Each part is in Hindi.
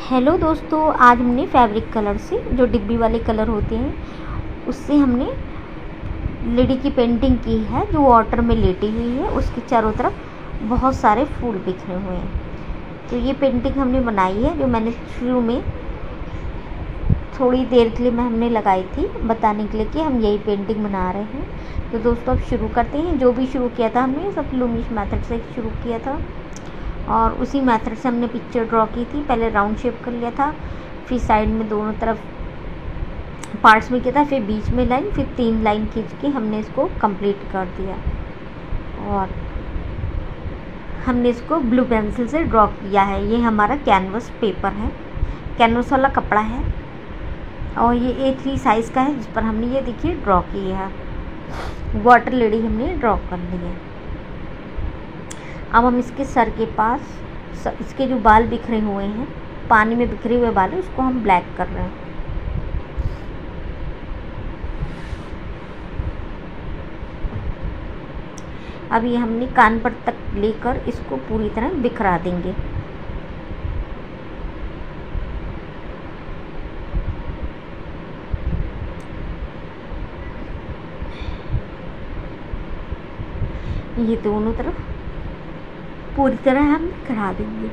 हेलो दोस्तों, आज हमने फैब्रिक कलर से जो डिब्बी वाले कलर होते हैं उससे हमने लेडी की पेंटिंग की है जो वाटर में लेटी हुई है। उसके चारों तरफ बहुत सारे फूल बिखरे हुए हैं। तो ये पेंटिंग हमने बनाई है जो मैंने शुरू में थोड़ी देर के लिए हमने लगाई थी बताने के लिए कि हम यही पेंटिंग बना रहे हैं। तो दोस्तों अब शुरू करते हैं। जो भी शुरू किया था हमने सब लूमिश मेथड से शुरू किया था और उसी मेथड से हमने पिक्चर ड्रॉ की थी। पहले राउंड शेप कर लिया था, फिर साइड में दोनों तरफ पार्ट्स में किया था, फिर बीच में लाइन, फिर 3 लाइन खींच के हमने इसको कंप्लीट कर दिया। और हमने इसको ब्लू पेंसिल से ड्रॉ किया है। ये हमारा कैनवस पेपर है, कैनवस वाला कपड़ा है और ये A3 साइज़ का है जिस पर हमने ये देखिए ड्रॉ किया है। वाटर लेडी हमने ड्रॉ कर ली है। अब हम इसके सर के पास इसके जो बाल बिखरे हुए हैं, पानी में बिखरे हुए बाल है, उसको हम ब्लैक कर रहे हैं। अब ये हमने कान पर तक लेकर इसको पूरी तरह बिखरा देंगे। ये दोनों तरफ पूरी तरह हम बिखरा देंगे।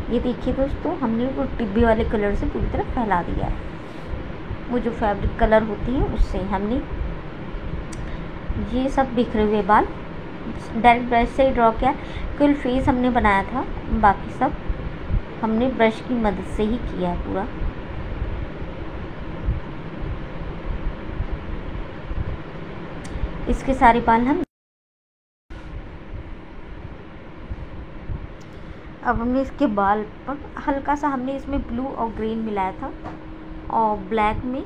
ये देखिए दोस्तों, हमने वो डिब्बे वाले कलर से पूरी तरह फैला दिया है। वो जो फैब्रिक कलर होती है उससे हमने ये सब बिखरे हुए बाल डायरेक्ट ब्रश से ही ड्रॉ किया। केवल फेस हमने बनाया था, बाकी सब हमने ब्रश की मदद से ही किया है पूरा। इसके सारे बाल हम अब हमने इसके बाल पर हल्का सा हमने इसमें ब्लू और ग्रीन मिलाया था और ब्लैक में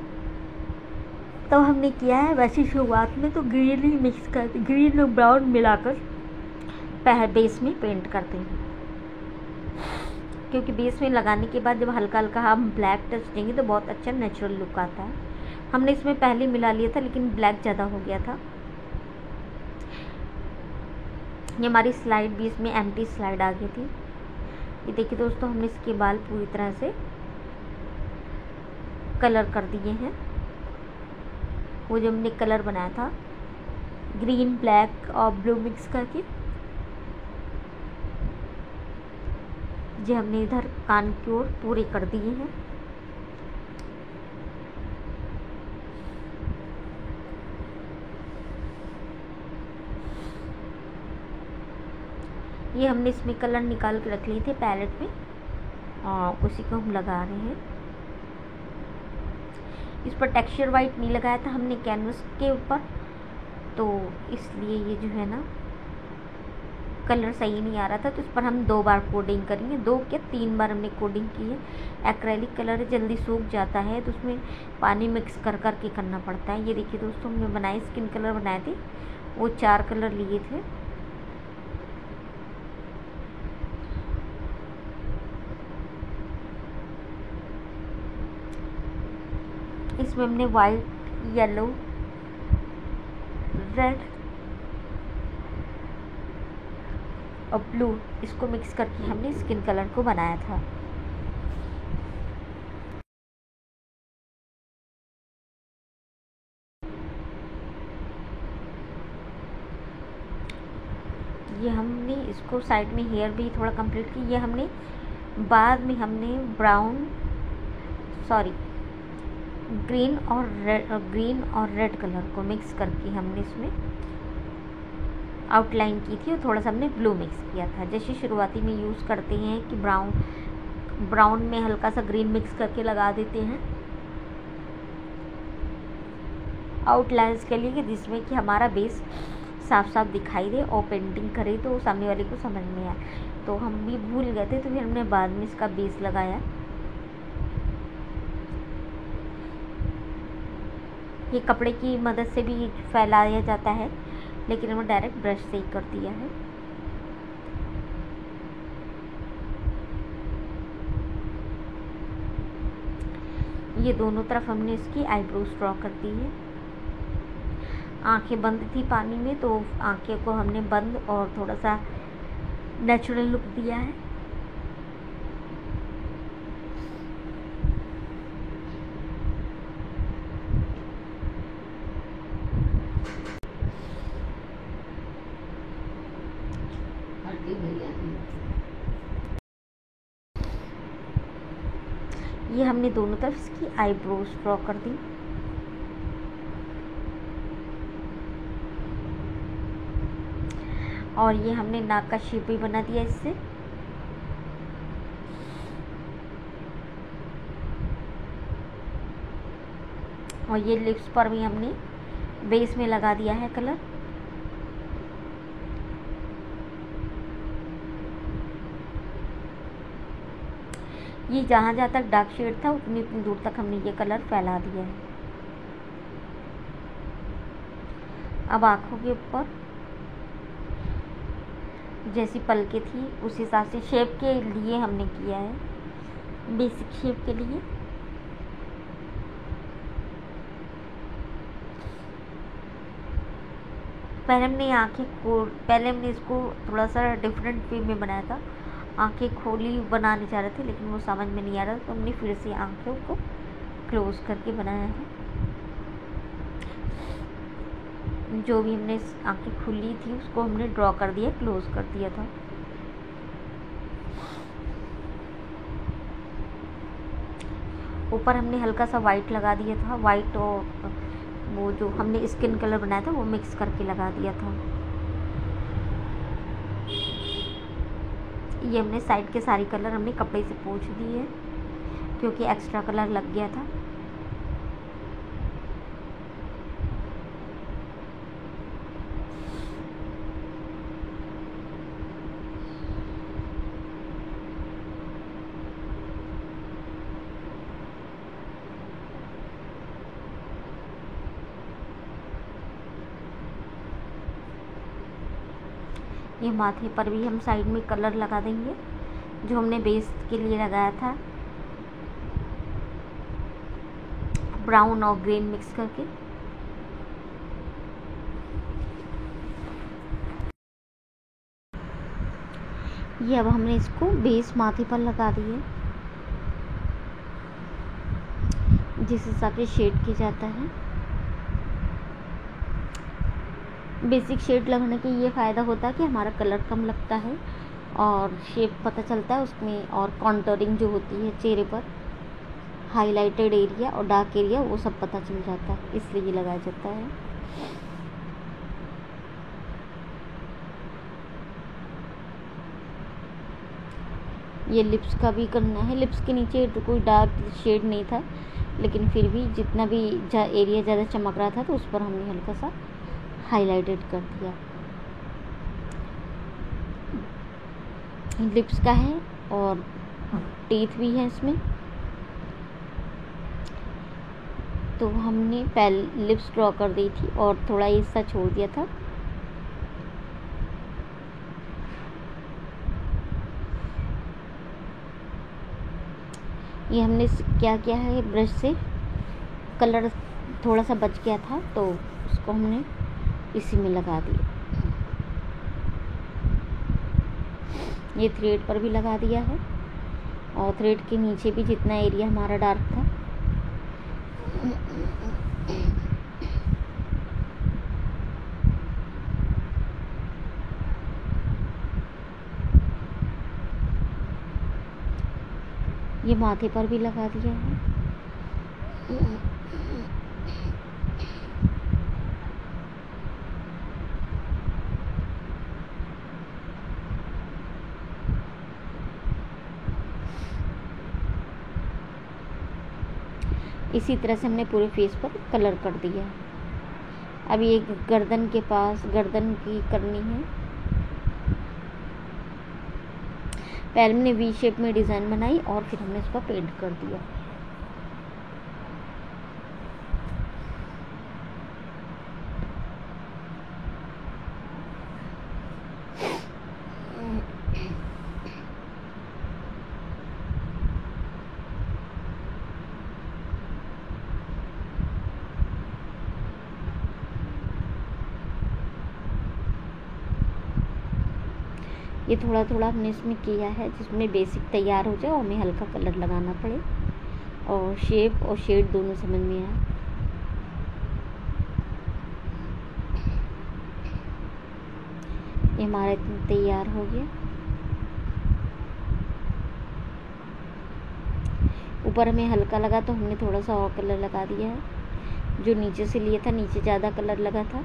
तो हमने किया है। वैसे शुरुआत में तो ग्रीन ही मिक्स करते, ग्रीन और ब्राउन मिलाकर बेस में पेंट करते हैं, क्योंकि बेस में लगाने के बाद जब हल्का हल्का हम ब्लैक टच देंगे तो बहुत अच्छा नेचुरल लुक आता है। हमने इसमें पहले मिला लिया था लेकिन ब्लैक ज़्यादा हो गया था। ये हमारी स्लाइड भी इसमें एम्प्टी स्लाइड आ गई थी। ये देखिए दोस्तों, हमने इसके बाल पूरी तरह से कलर कर दिए हैं। वो जो हमने कलर बनाया था ग्रीन ब्लैक और ब्लू मिक्स करके, जो हमने इधर कान की ओर पूरे कर दिए हैं। ये हमने इसमें कलर निकाल के रख लिए थे पैलेट में और उसी को हम लगा रहे हैं। इस पर टेक्सचर वाइट नहीं लगाया था हमने कैनवस के ऊपर, तो इसलिए ये जो है ना कलर सही नहीं आ रहा था। तो इस पर हम 2 बार कोडिंग करेंगे, 2 क्या 3 बार हमने कोडिंग की है। एक्रेलिक कलर है, जल्दी सूख जाता है तो उसमें पानी मिक्स कर के करना पड़ता है। ये देखिए दोस्तों, हमने बनाए स्किन कलर बनाए थे, वो 4 कलर लिए थे। इसमें हमने वाइट, येलो, रेड और ब्लू इसको मिक्स करके हमने स्किन कलर को बनाया था। ये हमने इसको साइड में हेयर भी थोड़ा कंप्लीट की। ये हमने बाद में हमने ग्रीन और रेड कलर को मिक्स करके हमने इसमें आउटलाइन की थी और थोड़ा सा हमने ब्लू मिक्स किया था। जैसे शुरुआती में यूज़ करते हैं कि ब्राउन में हल्का सा ग्रीन मिक्स करके लगा देते हैं आउटलाइंस के लिए, कि जिसमें कि हमारा बेस साफ साफ दिखाई दे और पेंटिंग करे तो सामने वाले को समझ में आए। तो हम भी भूल गए थे तो फिर हमने बाद में इसका बेस लगाया। ये कपड़े की मदद से भी फैलाया जाता है, लेकिन हमने डायरेक्ट ब्रश से ही कर दिया है। ये दोनों तरफ हमने इसकी आईब्रोज ड्रॉ कर दी है। आंखें बंद थी पानी में, तो आंखें को हमने बंद और थोड़ा सा नेचुरल लुक दिया है। ये हमने दोनों तरफ इसकी आईब्रोज ड्रॉ कर दी। और ये हमने नाक का शेप भी बना दिया इससे। और ये लिप्स पर भी हमने बेस में लगा दिया है कलर। ये जहाँ जहाँ तक डार्क शेड था उतनी उतनी दूर तक हमने ये कलर फैला दिया है। अब आँखों के ऊपर जैसी पलकें थी उस हिसाब से शेप के लिए हमने किया है, बेसिक शेप के लिए। पहले हमने इसको थोड़ा सा डिफरेंट वे में बनाया था। आंखें खोली बनाने चाह रहे थे लेकिन वो समझ में नहीं आ रहा, तो हमने फिर से आंखों को क्लोज करके बनाया है। जो भी हमने आंखें खुली थी उसको हमने ड्रॉ कर दिया, क्लोज कर दिया था। ऊपर हमने हल्का सा वाइट लगा दिया था। वाइट और वो जो हमने स्किन कलर बनाया था वो मिक्स करके लगा दिया था। ये हमने साइड के सारे कलर हमने कपड़े से पोंछ दिए क्योंकि एक्स्ट्रा कलर लग गया था। ये माथे पर भी हम साइड में कलर लगा देंगे जो हमने बेस के लिए लगाया था, ब्राउन और ग्रीन मिक्स करके। ये अब हमने इसको बेस माथे पर लगा दिए जिस हिसाब से शेड किया जाता है। बेसिक शेड लगाने के ये फ़ायदा होता है कि हमारा कलर कम लगता है और शेप पता चलता है उसमें, और कॉन्टोरिंग जो होती है चेहरे पर, हाइलाइटेड एरिया और डार्क एरिया वो सब पता चल जाता है, इसलिए ये लगाया जाता है। ये लिप्स का भी करना है। लिप्स के नीचे तो कोई डार्क शेड नहीं था, लेकिन फिर भी जितना भी एरिया ज़्यादा चमक रहा था तो उस पर हमने हल्का सा हाइलाइटेड कर दिया। लिप्स का है और टीथ भी है इसमें, तो हमने पहले लिप्स ड्रॉ कर दी थी और थोड़ा हिस्सा छोड़ दिया था। ये हमने क्या किया है, ब्रश से कलर थोड़ा सा बच गया था तो उसको हमने इसी में लगा दिया। ये थ्रेड पर भी लगा दिया है और थ्रेड के नीचे भी जितना एरिया हमारा डार्क था ये माथे पर भी लगा दिया है। इसी तरह से हमने पूरे फेस पर कलर कर दिया। अब ये गर्दन के पास गर्दन की करनी है। पहले हमने वी शेप में डिज़ाइन बनाई और फिर हमने इसको पेंट कर दिया। ये थोड़ा थोड़ा हमने इसमें किया है जिसमें बेसिक तैयार हो जाए और हमें हल्का कलर लगाना पड़े और शेप और शेड दोनों समझ में आए। ये हमारा इतना तैयार हो गया। ऊपर हमें हल्का लगा तो हमने थोड़ा सा और कलर लगा दिया है। जो नीचे से लिया था, नीचे ज़्यादा कलर लगा था।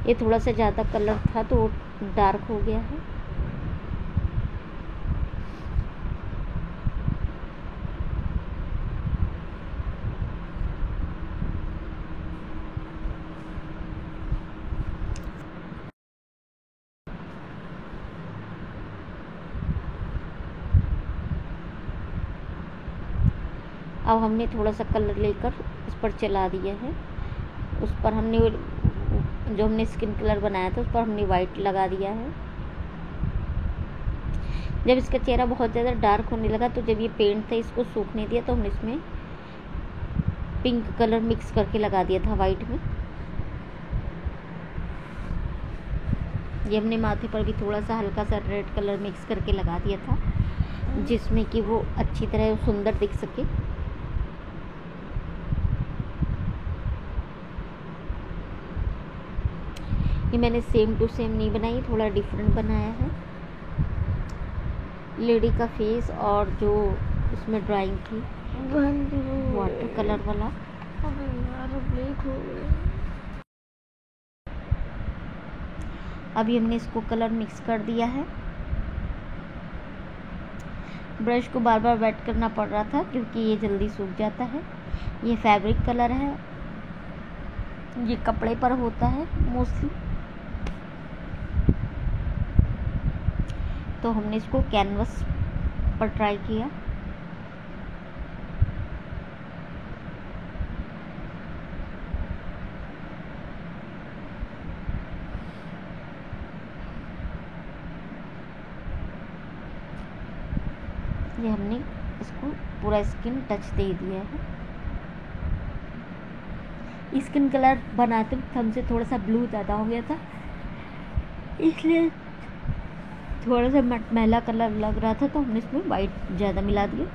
ये थोड़ा सा ज़्यादा कलर था तो डार्क हो गया है। अब हमने थोड़ा सा कलर लेकर इस पर चला दिया है। उस पर हमने जो हमने स्किन कलर बनाया था उस पर हमने वाइट लगा दिया है। जब इसका चेहरा बहुत ज़्यादा डार्क होने लगा तो जब ये पेंट था इसको सूखने दिया तो हमने इसमें पिंक कलर मिक्स करके लगा दिया था वाइट में। ये हमने माथे पर भी थोड़ा सा हल्का सा रेड कलर मिक्स करके लगा दिया था जिसमें कि वो अच्छी तरह सुंदर दिख सके। ये मैंने सेम टू सेम नहीं बनाई, थोड़ा डिफरेंट बनाया है। लेडी का फेस और जो उसमें ड्राइंग थी वाटर कलर वाला। अभी हमने इसको कलर मिक्स कर दिया है। ब्रश को बार बार वेट करना पड़ रहा था क्योंकि ये जल्दी सूख जाता है। ये फैब्रिक कलर है, ये कपड़े पर होता है मोस्टली, तो हमने इसको कैनवस पर ट्राई किया। ये हमने इसको पूरा स्किन टच दे दिया है। स्किन कलर बनाते वक्त हमसे थोड़ा सा ब्लू ज़्यादा हो गया था, इसलिए थोड़ा सा मटमैला कलर लग रहा था तो हमने इसमें वाइट ज़्यादा मिला दिया।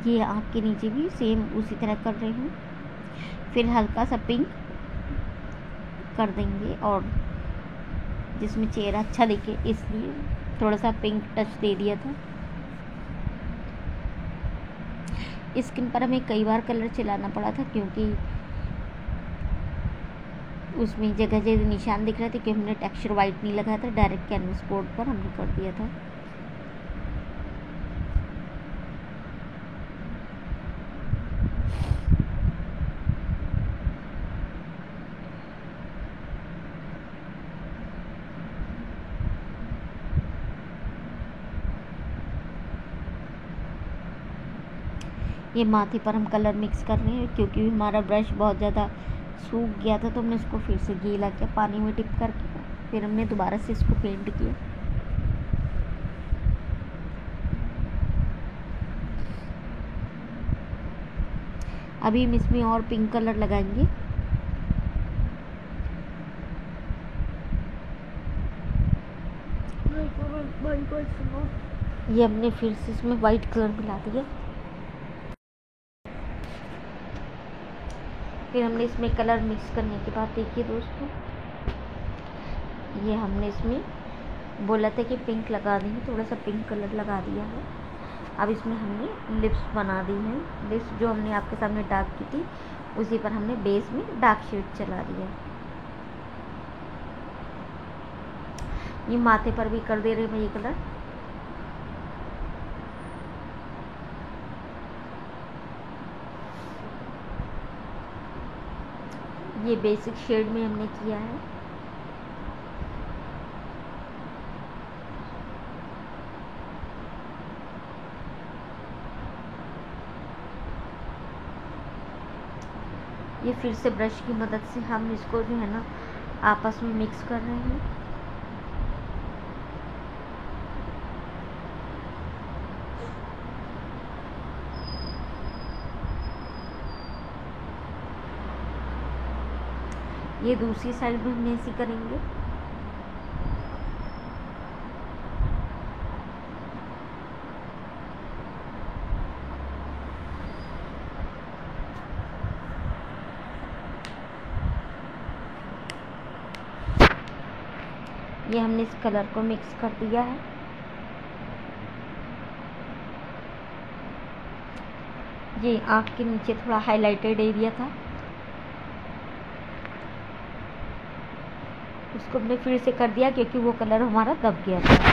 ये आँख के नीचे भी सेम उसी तरह कर रही हूँ। फिर हल्का सा पिंक कर देंगे और जिसमें चेहरा अच्छा दिखे इसलिए थोड़ा सा पिंक टच दे दिया था। स्किन पर हमें कई बार कलर चलाना पड़ा था क्योंकि उसमें जगह जगह निशान दिख रहे थे कि हमने टेक्सचर वाइट नहीं लगाया था, डायरेक्ट कैनवस बोर्ड पर हमने कर दिया था। ये माथे पर हम कलर मिक्स कर रहे हैं क्योंकि हमारा ब्रश बहुत ज़्यादा सूख गया था तो हमने इसको फिर से गीला किया पानी में डिप करके, फिर हमने दोबारा से इसको पेंट किया। अभी हम इसमें और पिंक कलर लगाएंगे। ये हमने फिर से इसमें वाइट कलर मिला दिया। फिर हमने इसमें कलर मिक्स करने के बाद देखिए दोस्तों, ये हमने इसमें बोला था कि पिंक लगा देंगे, थोड़ा सा पिंक कलर लगा दिया है। अब इसमें हमने लिप्स बना दी हैं। लिप्स जो हमने आपके सामने डार्क की थी उसी पर हमने बेस में डार्क शेड चला दिया। ये माथे पर भी कर दे रहे हैं ये कलर। ये बेसिक शेड में हमने किया है। ये फिर से ब्रश की मदद से हम इसको जो है ना आपस में मिक्स कर रहे हैं। ये दूसरी साइड भी हम ऐसी करेंगे। ये हमने इस कलर को मिक्स कर दिया है। ये आँख के नीचे थोड़ा हाइलाइटेड एरिया था, उसको हमने फिर से कर दिया क्योंकि वो कलर हमारा दब गया था।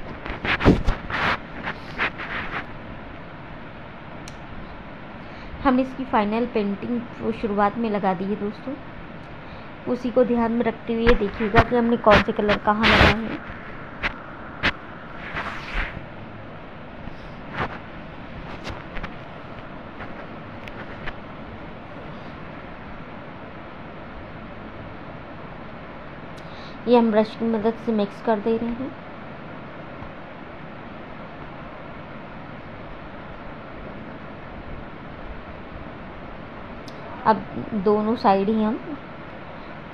हमने इसकी फाइनल पेंटिंग वो शुरुआत में लगा दी है दोस्तों, उसी को ध्यान में रखते हुए देखिएगा कि हमने कौन से कलर कहाँ लगाए हैं। ये हम ब्रश की मदद से मिक्स कर दे रहे हैं। अब दोनों साइड ही हम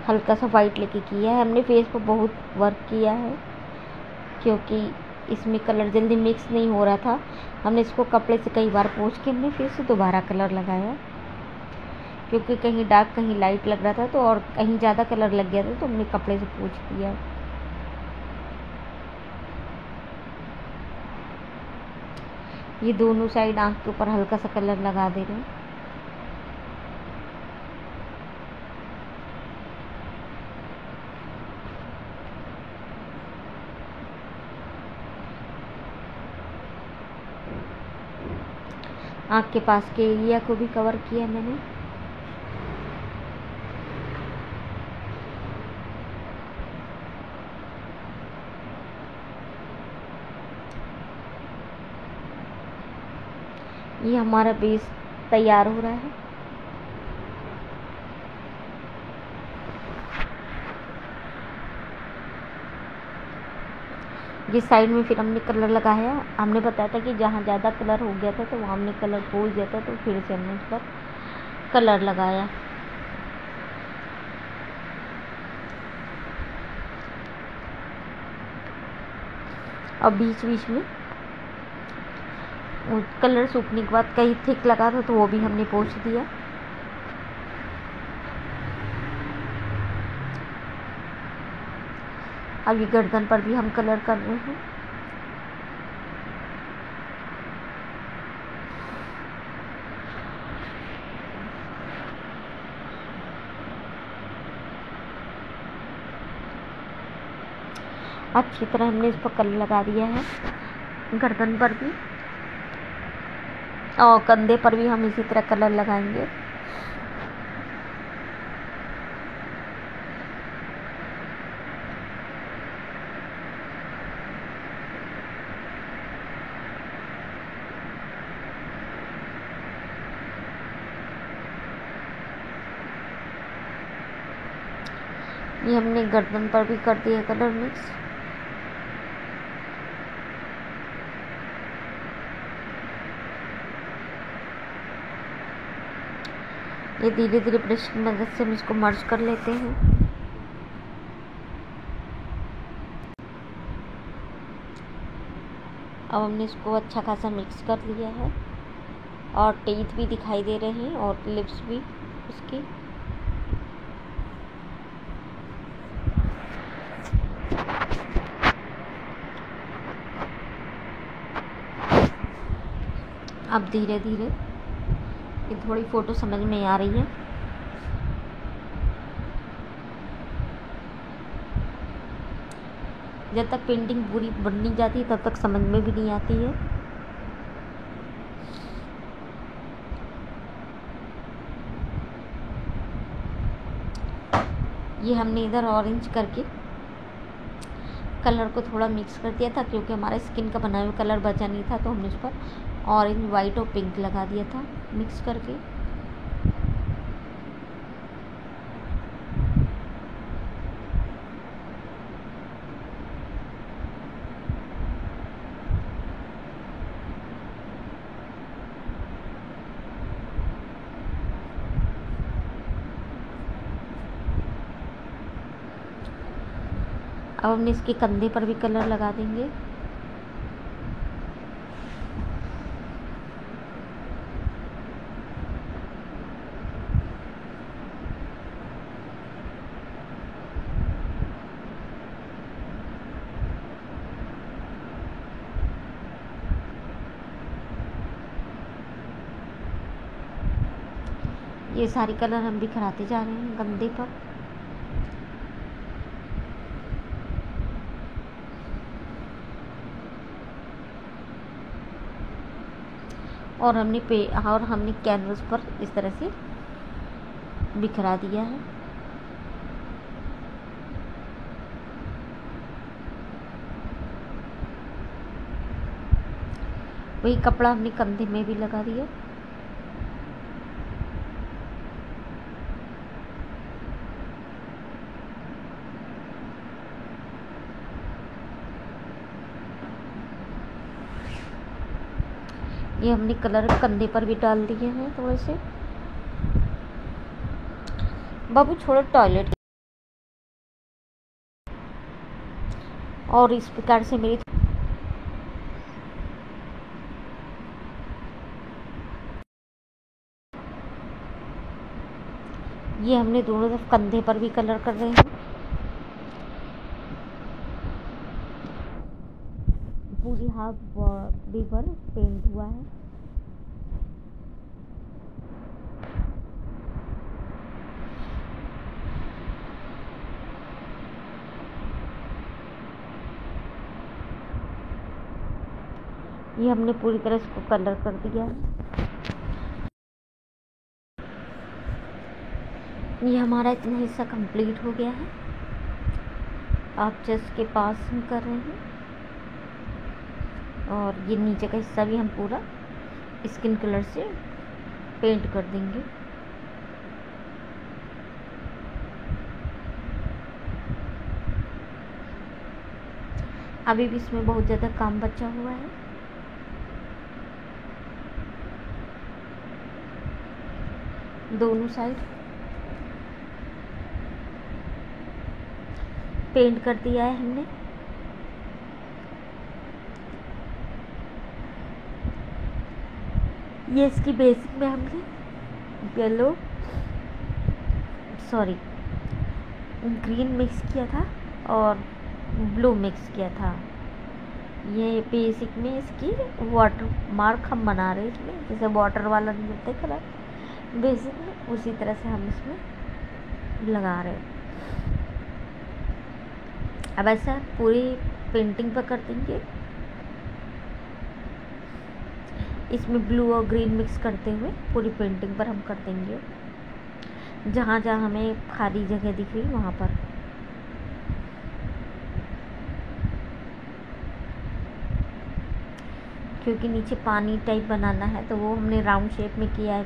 हल्का सा वाइट लेके किया है। हमने फेस पर बहुत वर्क किया है क्योंकि इसमें कलर जल्दी मिक्स नहीं हो रहा था। हमने इसको कपड़े से कई बार पोंछ के हमने फिर से दोबारा कलर लगाया क्योंकि कहीं डार्क कहीं लाइट लग रहा था, तो और कहीं ज़्यादा कलर लग गया था तो हमने कपड़े से पोंछ दिया। ये दोनों साइड आँख के ऊपर हल्का सा कलर लगा दे रहे हैं। आँख के पास के एरिया को भी कवर किया मैंने। ये हमारा बेस तैयार हो रहा है। ये साइड में फिर हमने कलर लगाया। हमने बताया था कि जहाँ ज़्यादा कलर हो गया था तो वहाँ हमने कलर पोंछ दिया था, तो फिर से हमने उस पर कलर लगाया। और बीच बीच में कलर सूखने के बाद कहीं थिक लगा था तो वो भी हमने पोंछ दिया। अब ये गर्दन पर भी हम कलर कर रहे हैं। अच्छी तरह हमने इस पर कलर लगा दिया है। गर्दन पर भी और कंधे पर भी हम इसी तरह कलर लगाएंगे। ये हमने गर्दन पर भी कर दिया कलर मिक्स। ये धीरे धीरे ब्रश की मदद से हम इसको मर्ज कर लेते हैं। अब हमने इसको अच्छा खासा मिक्स कर लिया है और टीथ भी दिखाई दे रहे हैं और लिप्स भी उसकी। अब धीरे धीरे ये थोड़ी फ़ोटो समझ में आ रही है। जब तक पेंटिंग पूरी बन नहीं जाती तब तक समझ में भी नहीं आती है। ये हमने इधर ऑरेंज करके कलर को थोड़ा मिक्स कर दिया था क्योंकि हमारा स्किन का बना हुआ कलर बचा नहीं था, तो हमने उस पर ऑरेंज, वाइट और पिंक लगा दिया था मिक्स करके। अब हम इसके कंधे पर भी कलर लगा देंगे। ये सारे कलर हम बिखराते जा रहे हैं कंधे पर। और हमने कैनवस पर इस तरह से बिखरा दिया है। वही कपड़ा हमने कंधे में भी लगा दिया। ये हमने कलर कंधे पर भी डाल दिए हैं थोड़े से। बाबू छोड़ो टॉयलेट। और इस प्रकार से मेरी ये हमने दोनों तरफ कंधे पर भी कलर कर रहे हैं। पूरी हाफ बॉडी पर पेंट हुआ है। ये हमने पूरी तरह इसको कलर कर दिया है। ये हमारा इतना हिस्सा कंप्लीट हो गया है। आप चेस्ट के पास हम कर रहे हैं। और ये नीचे का हिस्सा भी हम पूरा स्किन कलर से पेंट कर देंगे। अभी भी इसमें बहुत ज़्यादा काम बचा हुआ है। दोनों साइड पेंट कर दिया है हमने। ये इसकी बेसिक में हमने ग्रीन मिक्स किया था और ब्लू मिक्स किया था। ये बेसिक में इसकी वाटर मार्क हम बना रहे हैं इसमें, जैसे वाटर वाला नहीं होता कलर, बेसिक में उसी तरह से हम इसमें लगा रहे हैं। अब ऐसा पूरी पेंटिंग पर कर देंगे। इसमें ब्लू और ग्रीन मिक्स करते हुए पूरी पेंटिंग पर हम कर देंगे। जहाँ जहाँ हमें खाली जगह दिख रही वहाँ पर। क्योंकि नीचे पानी टाइप बनाना है तो वो हमने राउंड शेप में किया है।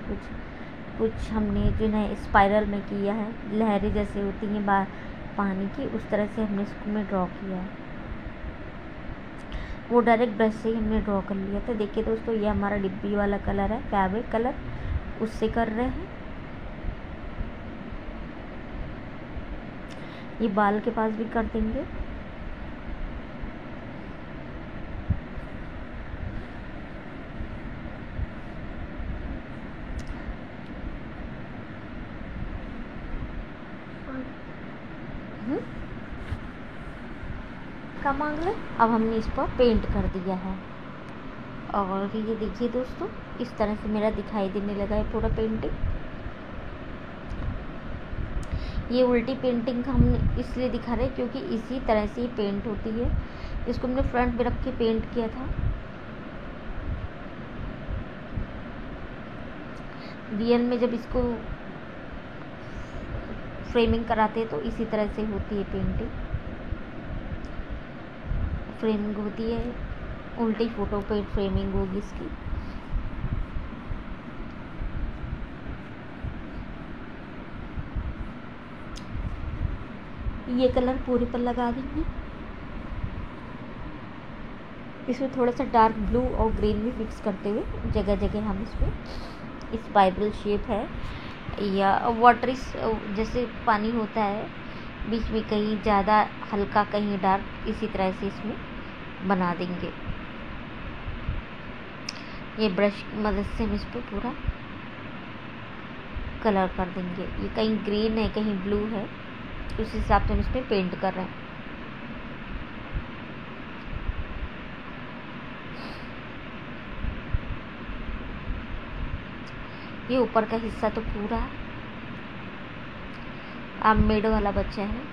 कुछ हमने जो है स्पाइरल में किया है, लहरें जैसे होती हैं पानी की, उस तरह से हमने इसको में ड्रॉ किया है। वो डायरेक्ट ब्रश से ही हमने ड्रॉ कर लिया था। देखिए दोस्तों, ये हमारा डिब्बी वाला कलर है, फैब्रिक कलर, उससे कर रहे हैं। ये बाल के पास भी कर देंगे। का मांग ले। अब हमने इस पर पेंट कर दिया है। और ये देखिए दोस्तों, इस तरह से मेरा दिखाई देने लगा है पूरा पेंटिंग। ये उल्टी पेंटिंग हम इसलिए दिखा रहे हैं क्योंकि इसी तरह से ही पेंट होती है। इसको हमने फ्रंट में रख के पेंट किया था। रियल में जब इसको फ्रेमिंग कराते हैं तो इसी तरह से होती है पेंटिंग। फ्रेमिंग होती है, उल्टी फोटो पे फ्रेमिंग होगी इसकी। ये कलर पूरे पर लगा देंगे। इसमें थोड़ा सा डार्क ब्लू और ग्रीन भी मिक्स करते हुए जगह जगह हम इसमें स्पाइरल शेप है या वाटर जैसे पानी होता है बीच में कहीं ज़्यादा हल्का कहीं डार्क, इसी तरह से इसमें बना देंगे। ये ब्रश की मदद से हम इस पर पूरा कलर कर देंगे। ये कहीं ग्रीन है कहीं ब्लू है, उस हिसाब से हम इसमें पेंट कर रहे हैं। ये ऊपर का हिस्सा तो पूरा आर्ममेड वाला बच्चा है।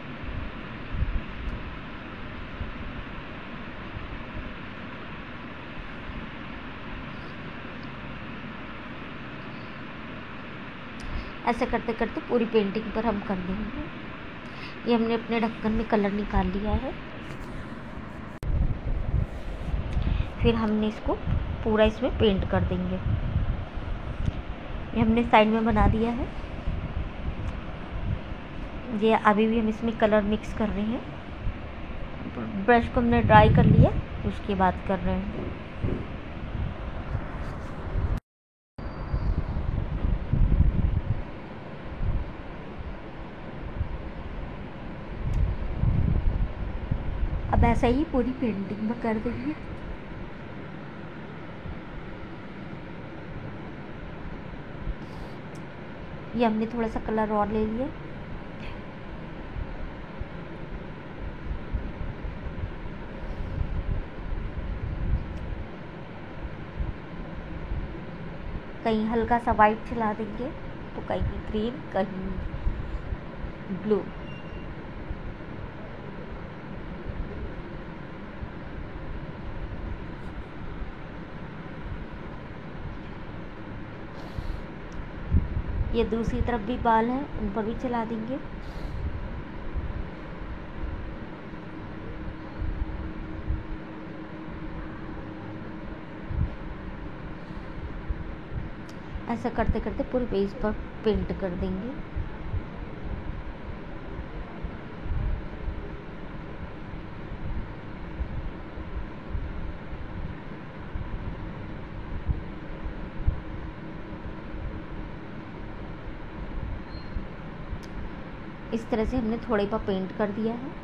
ऐसे करते करते पूरी पेंटिंग पर हम कर देंगे। ये हमने अपने ढक्कन में कलर निकाल लिया है। फिर हमने इसको पूरा इसमें पेंट कर देंगे। ये हमने साइड में बना दिया है। ये अभी भी हम इसमें कलर मिक्स कर रहे हैं। ब्रश को हमने ड्राई कर लिया, उसके बाद कर रहे हैं। अब ऐसा ही पूरी पेंटिंग में कर देंगे। ये हमने थोड़ा सा कलर और ले लिया। कहीं हल्का सा वाइट चला देंगे, तो कहीं ग्रीन कहीं ब्लू। ये दूसरी तरफ भी बाल हैं, उन पर भी चला देंगे। ऐसा करते करते पूरे पेज पर पेंट कर देंगे। इस तरह से हमने थोड़े पर पेंट कर दिया है।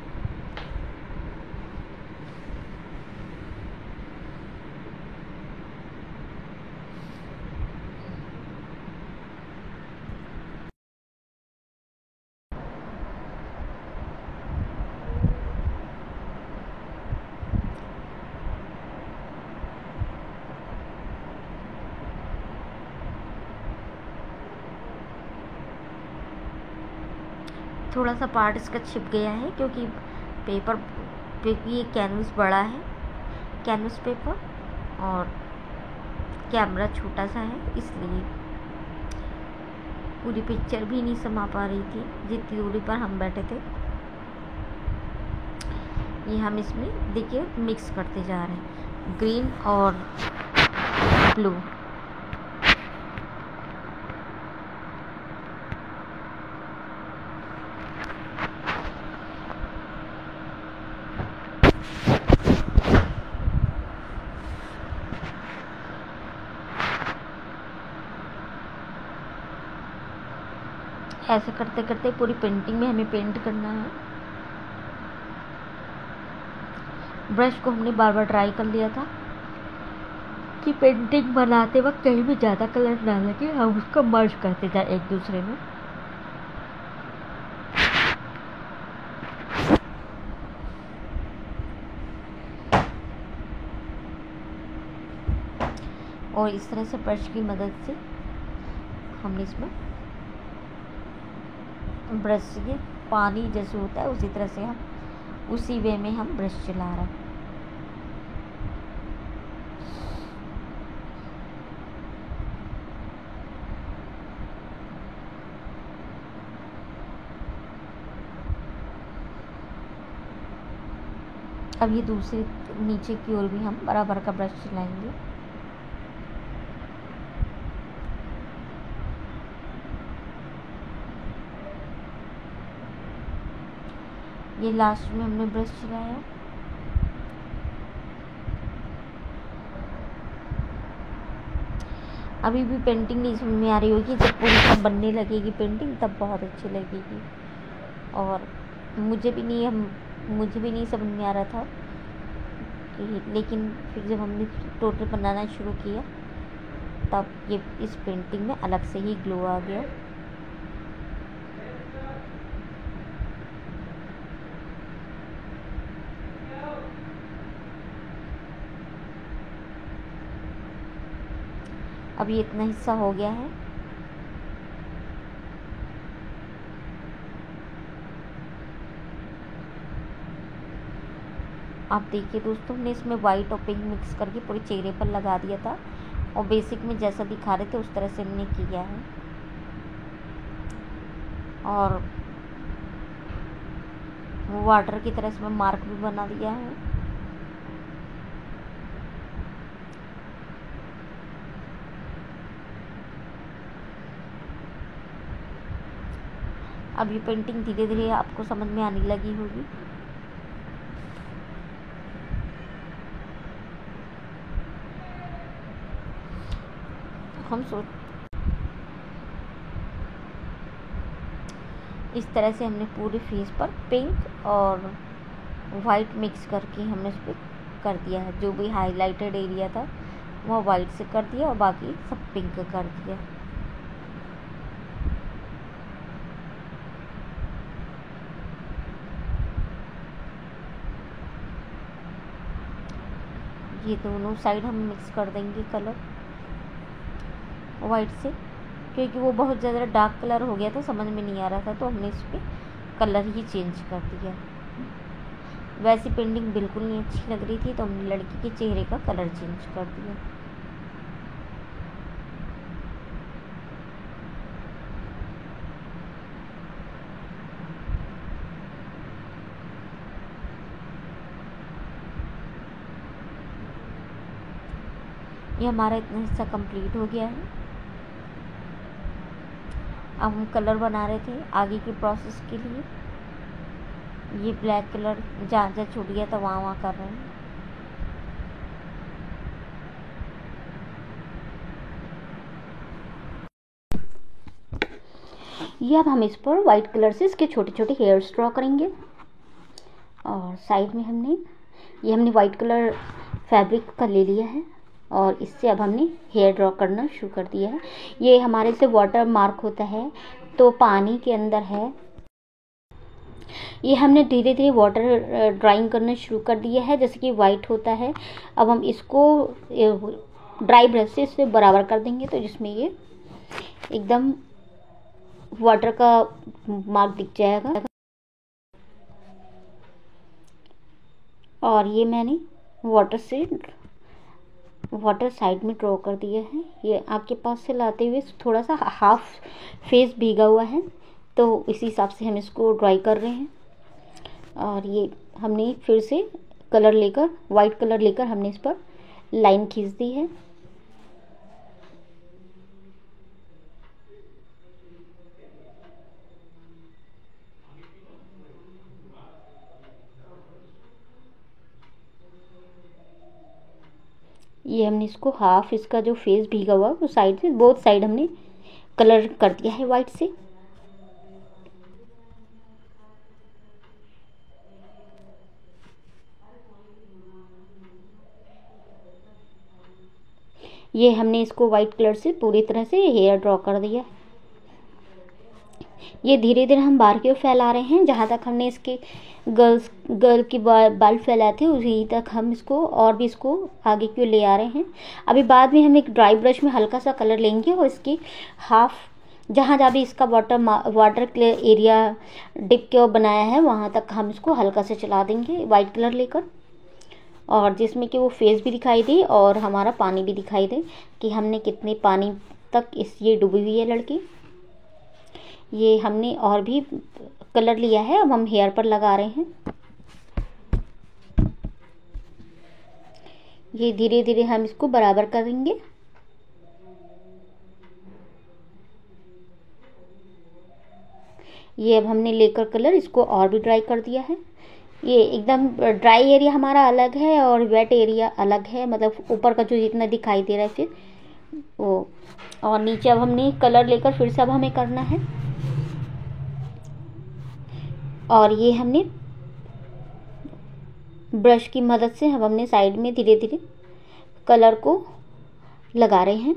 थोड़ा सा पार्ट इसका छिप गया है क्योंकि ये कैनवस बड़ा है, कैनवस पेपर, और कैमरा छोटा सा है, इसलिए पूरी पिक्चर भी नहीं समा पा रही थी जितनी दूरी पर हम बैठे थे। ये हम इसमें देखिए मिक्स करते जा रहे हैं, ग्रीन और ब्लू। ऐसे करते करते पूरी पेंटिंग में हमें पेंट करना है। ब्रश को हमने बार बार ड्राई कर लिया था कि पेंटिंग बनाते वक्त कहीं भी ज़्यादा कलर ना लगे, हम उसको मर्ज करते जाए एक दूसरे में। और इस तरह से ब्रश की मदद से हमने इसमें ब्रश से पानी जैसे होता है उसी तरह से हम उसी वे में हम ब्रश चला रहे हैं। अब ये दूसरे नीचे की ओर भी हम बराबर का ब्रश चलाएंगे। ये लास्ट में हमने ब्रश चलाया। अभी भी पेंटिंग नहीं समझ में आ रही होगी, जब पूरी तरह बनने लगेगी पेंटिंग तब बहुत अच्छी लगेगी। और मुझे भी नहीं समझ में आ रहा था लेकिन फिर जब हमने टोटल बनाना शुरू किया तब ये इस पेंटिंग में अलग से ही ग्लो आ गया। अब ये इतना हिस्सा हो गया है। आप देखिए दोस्तों, हमने इसमें वाइट और पिंक मिक्स करके पूरे चेहरे पर लगा दिया था और बेसिक में जैसा दिखा रहे थे उस तरह से हमने किया है। और वाटर की तरह इसमें मार्क भी बना दिया है। अब ये पेंटिंग धीरे धीरे आपको समझ में आने लगी होगी। इस तरह से हमने पूरे फेस पर पिंक और वाइट मिक्स करके हमने इस पर कर दिया है। जो भी हाईलाइटेड एरिया था वह वाइट से कर दिया और बाकी सब पिंक कर दिया। ये दोनों साइड हम मिक्स कर देंगे कलर वाइट से, क्योंकि वो बहुत ज़्यादा डार्क कलर हो गया था, समझ में नहीं आ रहा था, तो हमने इस पर कलर ही चेंज कर दिया। वैसी पेंटिंग बिल्कुल नहीं अच्छी लग रही थी तो हमने लड़की के चेहरे का कलर चेंज कर दिया। ये हमारा इतना हिस्सा कंप्लीट हो गया है। अब हम कलर बना रहे थे आगे की प्रोसेस के लिए। ये ब्लैक कलर जहाँ जहाँ छूट गया था वहाँ कर रहे हैं। ये अब हम इस पर वाइट कलर से इसके छोटे छोटे हेयर्स ड्रॉ करेंगे। और साइड में हमने वाइट कलर फैब्रिक का ले लिया है और इससे अब हमने हेयर ड्रॉ करना शुरू कर दिया है। ये हमारे से वाटर मार्क होता है तो पानी के अंदर है। ये हमने धीरे धीरे वाटर ड्राइंग करना शुरू कर दिया है, जैसे कि वाइट होता है। अब हम इसको ड्राई ब्रश से इससे बराबर कर देंगे तो जिसमें ये एकदम वाटर का मार्क दिख जाएगा। और ये मैंने वाटर साइड में ड्रॉ कर दिया है। ये आपके पास से लाते हुए थोड़ा सा हाफ फेस भीगा हुआ है तो इसी हिसाब से हम इसको ड्राई कर रहे हैं। और ये हमने फिर से वाइट कलर लेकर हमने इस पर लाइन खींच दी है। ये हमने इसको हाफ इसका जो फेस भीगा हुआ वो साइड से बोथ साइड हमने कलर कर दिया है वाइट से। ये हमने इसको वाइट कलर से पूरी तरह से हेयर ड्रॉ कर दिया। ये धीरे धीरे हम बाहर की ओर फैला रहे हैं। जहाँ तक हमने इसके गर्ल की बाल फैलाए थे उसी तक हम इसको और भी इसको आगे की ओर ले आ रहे हैं। अभी बाद में हम एक ड्राई ब्रश में हल्का सा कलर लेंगे और इसकी हाफ जहाँ भी इसका वाटर एरिया डिप के ओर बनाया है वहाँ तक हम इसको हल्का से चला देंगे वाइट कलर लेकर, और जिसमें कि वो फेस भी दिखाई दे और हमारा पानी भी दिखाई दे कि हमने कितने पानी तक ये डूबी हुई है लड़की। ये हमने और भी कलर लिया है, अब हम हेयर पर लगा रहे हैं। ये धीरे धीरे हम इसको बराबर करेंगे। ये अब हमने लेकर कलर इसको और भी ड्राई कर दिया है। ये एकदम ड्राई एरिया हमारा अलग है और वेट एरिया अलग है, मतलब ऊपर का जो जितना दिखाई दे रहा है फिर वो, और नीचे अब हमने कलर लेकर फिर से अब हमें करना है। और ये हमने ब्रश की मदद से हम हमने साइड में धीरे धीरे कलर को लगा रहे हैं।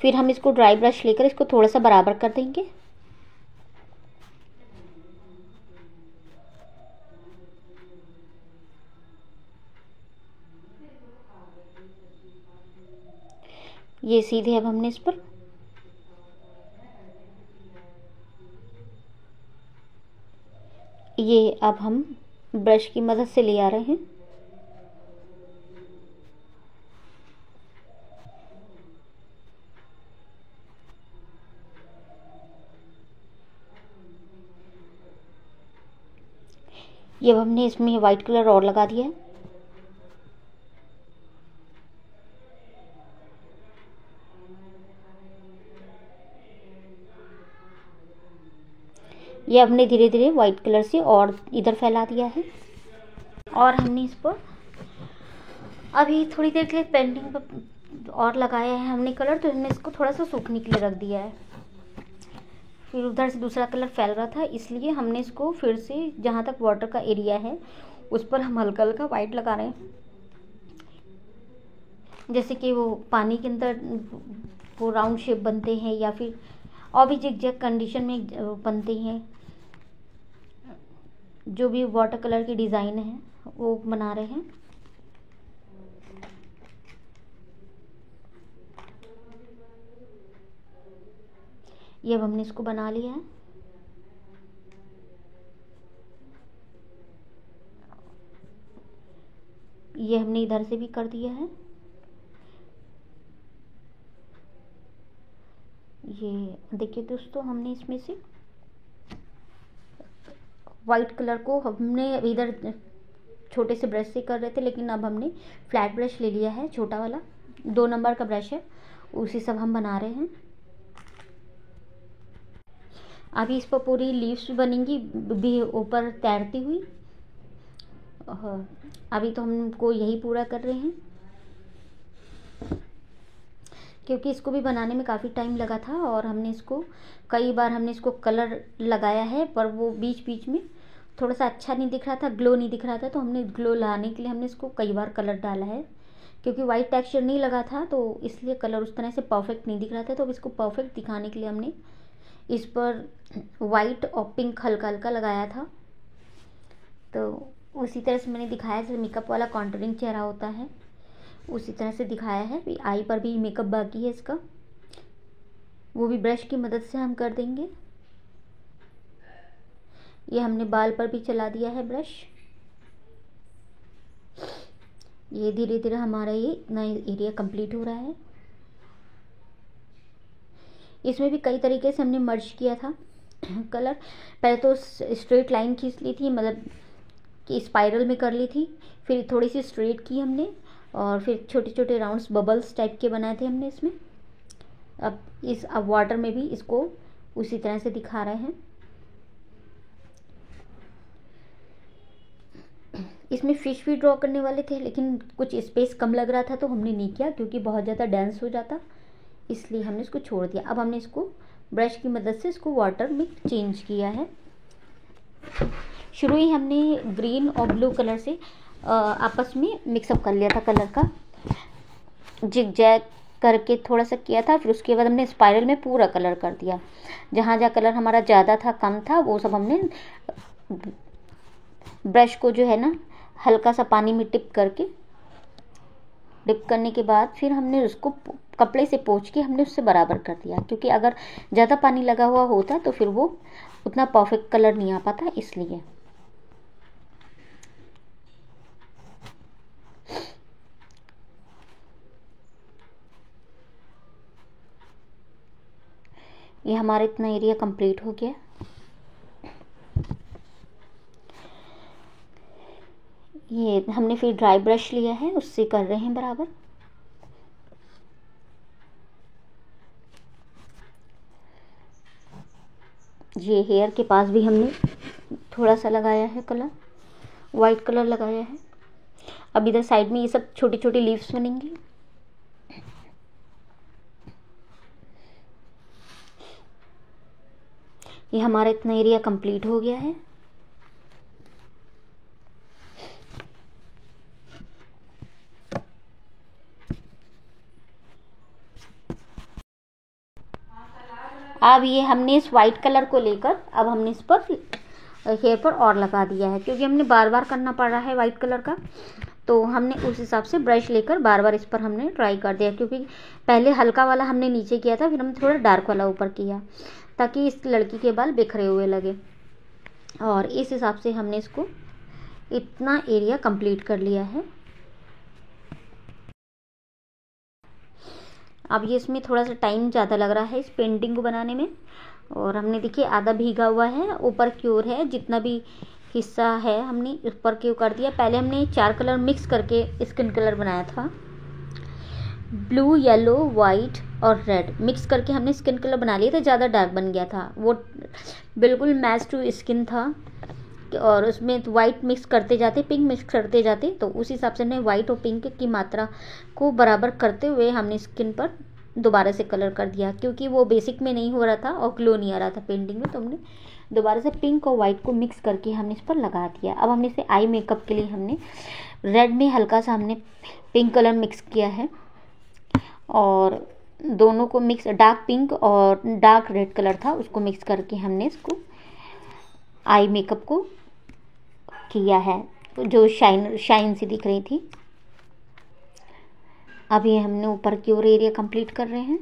फिर हम इसको ड्राई ब्रश लेकर इसको थोड़ा सा बराबर कर देंगे। ये सीधे अब हमने इस पर ये अब हम ब्रश की मदद से ले आ रहे हैं। ये अब हमने इसमें वाइट कलर और लगा दिया है। ये हमने धीरे धीरे वाइट कलर से और इधर फैला दिया है। और हमने इस पर अभी थोड़ी देर के लिए पेंटिंग पर और लगाया है हमने कलर, तो हमने इसको थोड़ा सा सूखने के लिए रख दिया है। फिर उधर से दूसरा कलर फैल रहा था, इसलिए हमने इसको फिर से जहाँ तक वाटर का एरिया है उस पर हम हल्का हल्का वाइट लगा रहे हैं, जैसे कि वो पानी के अंदर वो राउंड शेप बनते हैं या फिर और भी जिग कंडीशन में बनते हैं। जो भी वाटर कलर की डिज़ाइन है वो बना रहे हैं। ये अब हमने इसको बना लिया है। ये हमने इधर से भी कर दिया है। ये देखिए दोस्तों, हमने इसमें से वाइट कलर को हमने इधर छोटे से ब्रश से कर रहे थे, लेकिन अब हमने फ्लैट ब्रश ले लिया है, छोटा वाला 2 नंबर का ब्रश है, उसी सब हम बना रहे हैं। अभी इस पर पूरी लीव्स बनेंगी भी ऊपर तैरती हुई। अभी तो हमको यही पूरा कर रहे हैं, क्योंकि इसको भी बनाने में काफ़ी टाइम लगा था और हमने इसको कई बार हमने इसको कलर लगाया है, पर वो बीच बीच में थोड़ा सा अच्छा नहीं दिख रहा था, ग्लो नहीं दिख रहा था, तो हमने ग्लो लाने के लिए हमने इसको कई बार कलर डाला है। क्योंकि वाइट टेक्सचर नहीं लगा था तो इसलिए कलर उस तरह से परफेक्ट नहीं दिख रहा था, तो अब इसको परफेक्ट दिखाने के लिए हमने इस पर वाइट और पिंक हल्का हल्का लगाया था। तो उसी तरह से मैंने दिखाया, जैसे मेकअप वाला कॉन्टूरिंग चेहरा होता है उसी तरह से दिखाया है। आई पर भी मेकअप बाकी है इसका, वो भी ब्रश की मदद से हम कर देंगे। ये हमने बाल पर भी चला दिया है ब्रश। ये धीरे धीरे हमारा ये नया एरिया कंप्लीट हो रहा है। इसमें भी कई तरीके से हमने मर्ज किया था कलर। पहले तो स्ट्रेट लाइन खींच ली थी, मतलब कि स्पाइरल में कर ली थी, फिर थोड़ी सी स्ट्रेट की हमने, और फिर छोटे छोटे राउंड्स बबल्स टाइप के बनाए थे हमने इसमें। अब वाटर में भी इसको उसी तरह से दिखा रहे हैं। इसमें फिश भी ड्रॉ करने वाले थे, लेकिन कुछ स्पेस कम लग रहा था तो हमने नहीं किया, क्योंकि बहुत ज़्यादा डेंस हो जाता, इसलिए हमने इसको छोड़ दिया। अब हमने इसको ब्रश की मदद से इसको वाटर में चेंज किया है। शुरू ही हमने ग्रीन और ब्लू कलर से आपस में मिक्सअप कर लिया था कलर का, जिग जैग करके थोड़ा सा किया था। फिर उसके बाद हमने स्पाइरल में पूरा कलर कर दिया। जहाँ जहाँ कलर हमारा ज़्यादा था कम था वो सब हमने ब्रश को जो है ना हल्का सा पानी में डिप करने के बाद फिर हमने उसको कपड़े से पोंछ के हमने उससे बराबर कर दिया, क्योंकि अगर ज़्यादा पानी लगा हुआ होता तो फिर वो उतना परफेक्ट कलर नहीं आ पाता, इसलिए। ये हमारा इतना एरिया कंप्लीट हो गया। ये हमने फिर ड्राई ब्रश लिया है, उससे कर रहे हैं बराबर। ये हेयर के पास भी हमने थोड़ा सा लगाया है कलर, वाइट कलर लगाया है। अब इधर साइड में ये सब छोटी छोटी लीव्स बनेंगी। ये हमारा इतना एरिया कंप्लीट हो गया है। अब ये हमने इस वाइट कलर को लेकर अब हमने इस पर हेयर पर और लगा दिया है, क्योंकि हमने बार बार करना पड़ रहा है वाइट कलर का, तो हमने उस हिसाब से ब्रश लेकर बार बार इस पर हमने ट्राई कर दिया। क्योंकि पहले हल्का वाला हमने नीचे किया था, फिर हमने थोड़ा डार्क वाला ऊपर किया, ताकि इस लड़की के बाल बिखरे हुए लगे। और इस हिसाब से हमने इसको इतना एरिया कंप्लीट कर लिया है। अब ये इसमें थोड़ा सा टाइम ज़्यादा लग रहा है इस पेंटिंग को बनाने में। और हमने देखिए आधा भीगा हुआ है, ऊपर की ओर है, जितना भी हिस्सा है हमने ऊपर की ओर कर दिया। पहले हमने 4 कलर मिक्स करके स्किन कलर बनाया था, ब्लू, येलो, वाइट और रेड मिक्स करके हमने स्किन कलर बना लिया था। ज़्यादा डार्क बन गया था, वो बिल्कुल मैच टू स्किन था। और उसमें वाइट मिक्स करते जाते, पिंक मिक्स करते जाते, तो उस हिसाब से हमने वाइट और पिंक की मात्रा को बराबर करते हुए हमने स्किन पर दोबारा से कलर कर दिया। क्योंकि वो बेसिक में नहीं हो रहा था और ग्लो नहीं आ रहा था पेंटिंग में, तो हमने दोबारा से पिंक और वाइट को मिक्स करके हमने इस पर लगा दिया। अब हमने इसे आई मेकअप के लिए हमने रेड में हल्का सा हमने पिंक कलर मिक्स किया है, और दोनों को मिक्स, डार्क पिंक और डार्क रेड कलर था, उसको मिक्स करके हमने इसको आई मेकअप को किया है, जो शाइन सी दिख रही थी। अब ये हमने ऊपर की ओर एरिया कंप्लीट कर रहे हैं।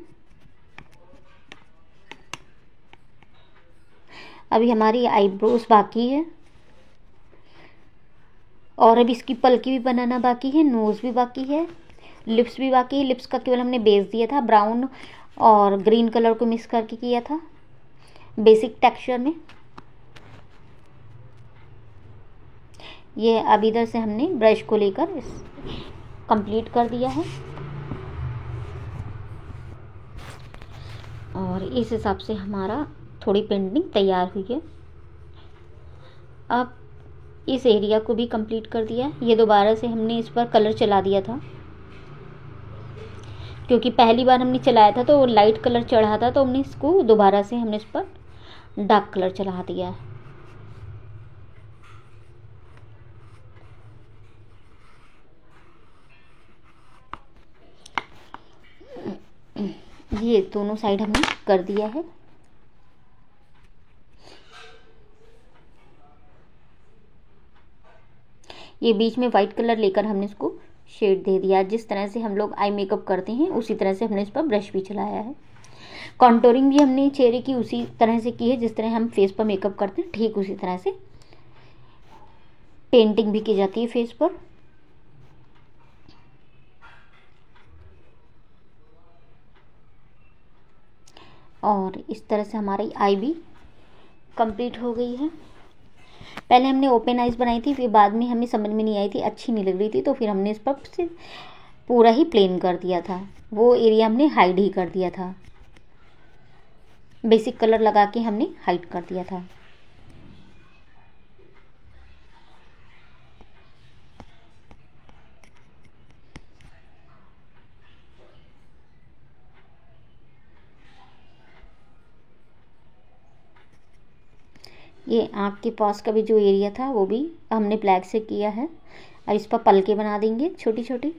अभी हमारी आईब्रोज बाकी है, और अभी इसकी पलकी भी बनाना बाकी है, नोज़ भी बाकी है, लिप्स भी बाकी है। लिप्स का केवल हमने बेस दिया था, ब्राउन और ग्रीन कलर को मिक्स करके किया था बेसिक टेक्सचर में। ये अब इधर से हमने ब्रश को लेकर इस कंप्लीट कर दिया है, और इस हिसाब से हमारा थोड़ी पेंटिंग तैयार हुई है। अब इस एरिया को भी कंप्लीट कर दिया। ये दोबारा से हमने इस पर कलर चला दिया था, क्योंकि पहली बार हमने चलाया था तो लाइट कलर चढ़ा था, तो हमने इसको दोबारा से हमने इस पर डार्क कलर चला दिया। ये दोनों साइड हमने कर दिया है। ये बीच में वाइट कलर लेकर हमने इसको शेड दे दिया। जिस तरह से हम लोग आई मेकअप करते हैं उसी तरह से हमने इस पर ब्रश भी चलाया है। कॉन्टोरिंग भी हमने चेहरे की उसी तरह से की है, जिस तरह हम फेस पर मेकअप करते हैं, ठीक उसी तरह से पेंटिंग भी की जाती है फेस पर। और इस तरह से हमारी आई भी कंप्लीट हो गई है। पहले हमने ओपन आइज बनाई थी, फिर बाद में हमें समझ में नहीं आई थी, अच्छी नहीं लग रही थी, तो फिर हमने इस पर से पूरा ही प्लेन कर दिया था। वो एरिया हमने हाइड ही कर दिया था, बेसिक कलर लगा के हमने हाइड कर दिया था। ये आँख के पास का भी जो एरिया था वो भी हमने ब्लैक से किया है। अब इस पर पलके बना देंगे छोटी छोटी।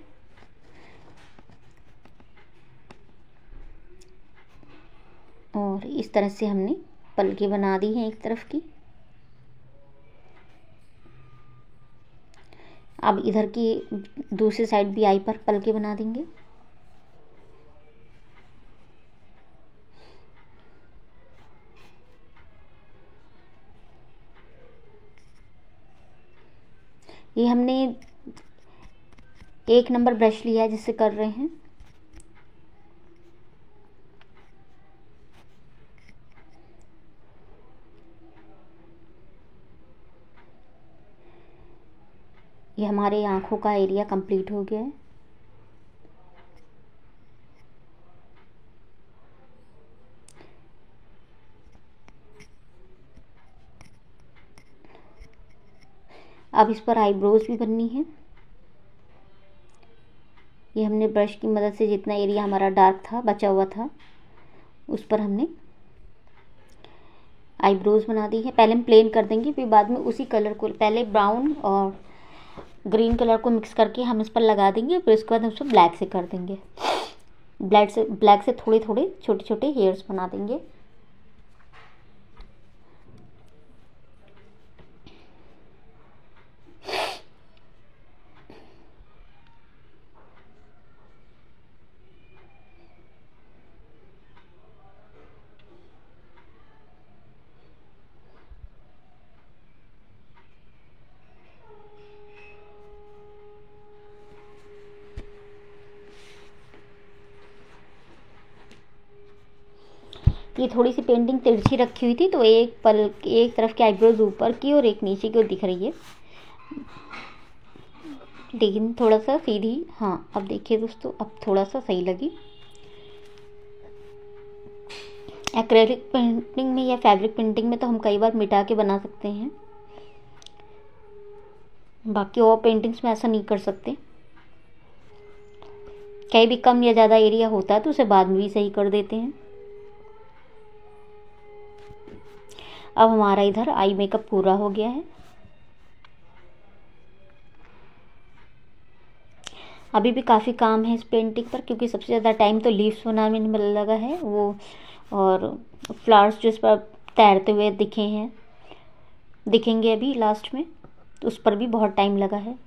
और इस तरह से हमने पलके बना दी हैं एक तरफ की। अब इधर की दूसरी साइड भी आई पर पलके बना देंगे। ये हमने 1 नंबर ब्रश लिया है जिससे कर रहे हैं। ये हमारे आँखों का एरिया कंप्लीट हो गया है। अब इस पर आईब्रोज भी बननी है। ये हमने ब्रश की मदद से जितना एरिया हमारा डार्क था, बचा हुआ था, उस पर हमने आईब्रोज बना दी है। पहले हम प्लेन कर देंगे, फिर बाद में उसी कलर को पहले ब्राउन और ग्रीन कलर को मिक्स करके हम इस पर लगा देंगे, फिर उसके बाद हम उसको ब्लैक से कर देंगे। ब्लैक से थोड़े थोड़े छोटे छोटे हेयर्स बना देंगे। ये थोड़ी सी पेंटिंग तिरछी रखी हुई थी, तो एक तरफ की आईब्रोज ऊपर की और एक नीचे की ओर दिख रही है, लेकिन थोड़ा सा सीधी। हाँ, अब देखिए दोस्तों, अब थोड़ा सा सही लगी। एक्रेलिक पेंटिंग में या फैब्रिक पेंटिंग में तो हम कई बार मिटा के बना सकते हैं, बाकी और पेंटिंग्स में ऐसा नहीं कर सकते। कहीं भी कम या ज़्यादा एरिया होता है तो उसे बाद में भी सही कर देते हैं। अब हमारा इधर आई मेकअप पूरा हो गया है। अभी भी काफ़ी काम है इस पेंटिंग पर, क्योंकि सबसे ज़्यादा टाइम तो लीव्स बनाने में लगा है वो, और फ्लावर्स जो इस पर तैरते हुए दिखेंगे अभी लास्ट में, तो उस पर भी बहुत टाइम लगा है।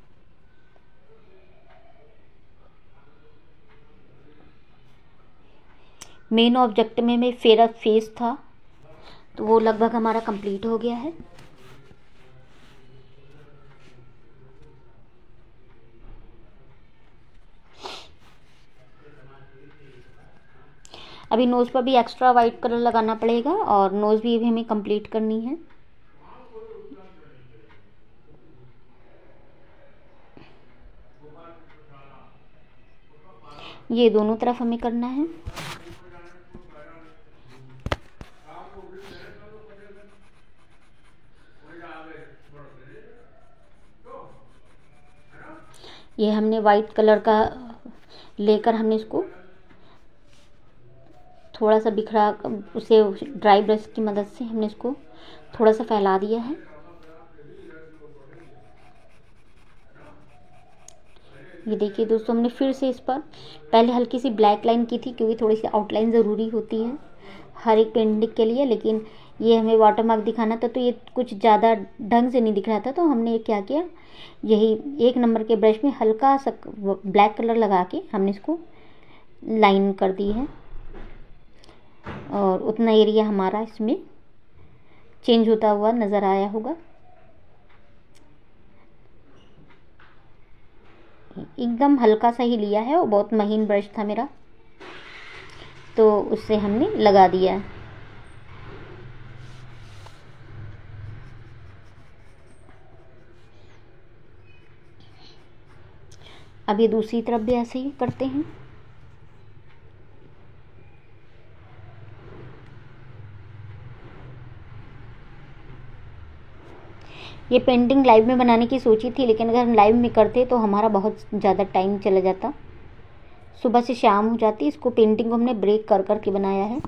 मेन ऑब्जेक्ट में फेरा फेस था, तो वो लगभग हमारा कंप्लीट हो गया है। अभी नोज़ पर भी एक्स्ट्रा वाइट कलर लगाना पड़ेगा, और नोज़ भी अभी हमें कंप्लीट करनी है। ये दोनों तरफ हमें करना है। ये हमने वाइट कलर का लेकर हमने इसको थोड़ा सा बिखरा, उसे ड्राई ब्रश की मदद से हमने इसको थोड़ा सा फैला दिया है। ये देखिए दोस्तों, हमने फिर से इस पर पहले हल्की सी ब्लैक लाइन की थी, क्योंकि थोड़ी सी आउटलाइन ज़रूरी होती है हर एक पेंटिंग के लिए, लेकिन ये हमें वाटर मार्क दिखाना था तो ये कुछ ज़्यादा ढंग से नहीं दिख रहा था, तो हमने ये क्या किया, यही 1 नंबर के ब्रश में हल्का सा ब्लैक कलर लगा के हमने इसको लाइन कर दी है, और उतना एरिया हमारा इसमें चेंज होता हुआ नज़र आया होगा। एकदम हल्का सा ही लिया है, और बहुत महीन ब्रश था मेरा, तो उससे हमने लगा दिया है। अब ये दूसरी तरफ भी ऐसे ही करते हैं। ये पेंटिंग लाइव में बनाने की सोची थी, लेकिन अगर हम लाइव में करते तो हमारा बहुत ज़्यादा टाइम चला जाता, सुबह से शाम हो जाती। इसको पेंटिंग को हमने ब्रेक कर कर के बनाया है।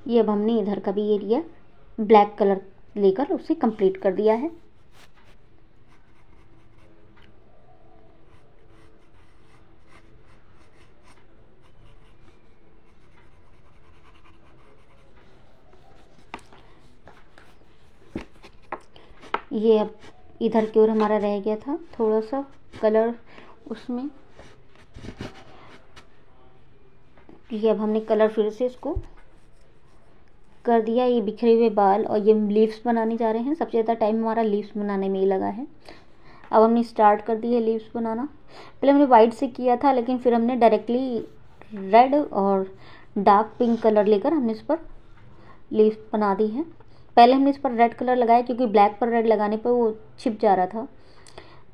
ये अब हमने इधर का भी एरिया ब्लैक कलर लेकर उसे कंप्लीट कर दिया है। ये अब इधर की ओर हमारा रह गया था थोड़ा सा कलर उसमें, ये अब हमने कलर फिर से इसको कर दिया। ये बिखरे हुए बाल और ये लीव्स बनाने जा रहे हैं। सबसे ज़्यादा टाइम हमारा लीव्स बनाने में ही लगा है। अब हमने स्टार्ट कर दी है लीव्स बनाना। पहले हमने वाइट से किया था, लेकिन फिर हमने डायरेक्टली रेड और डार्क पिंक कलर लेकर हमने इस पर लीव्स बना दी है। पहले हमने इस पर रेड कलर लगाया, क्योंकि ब्लैक पर रेड लगाने पर वो छिप जा रहा था,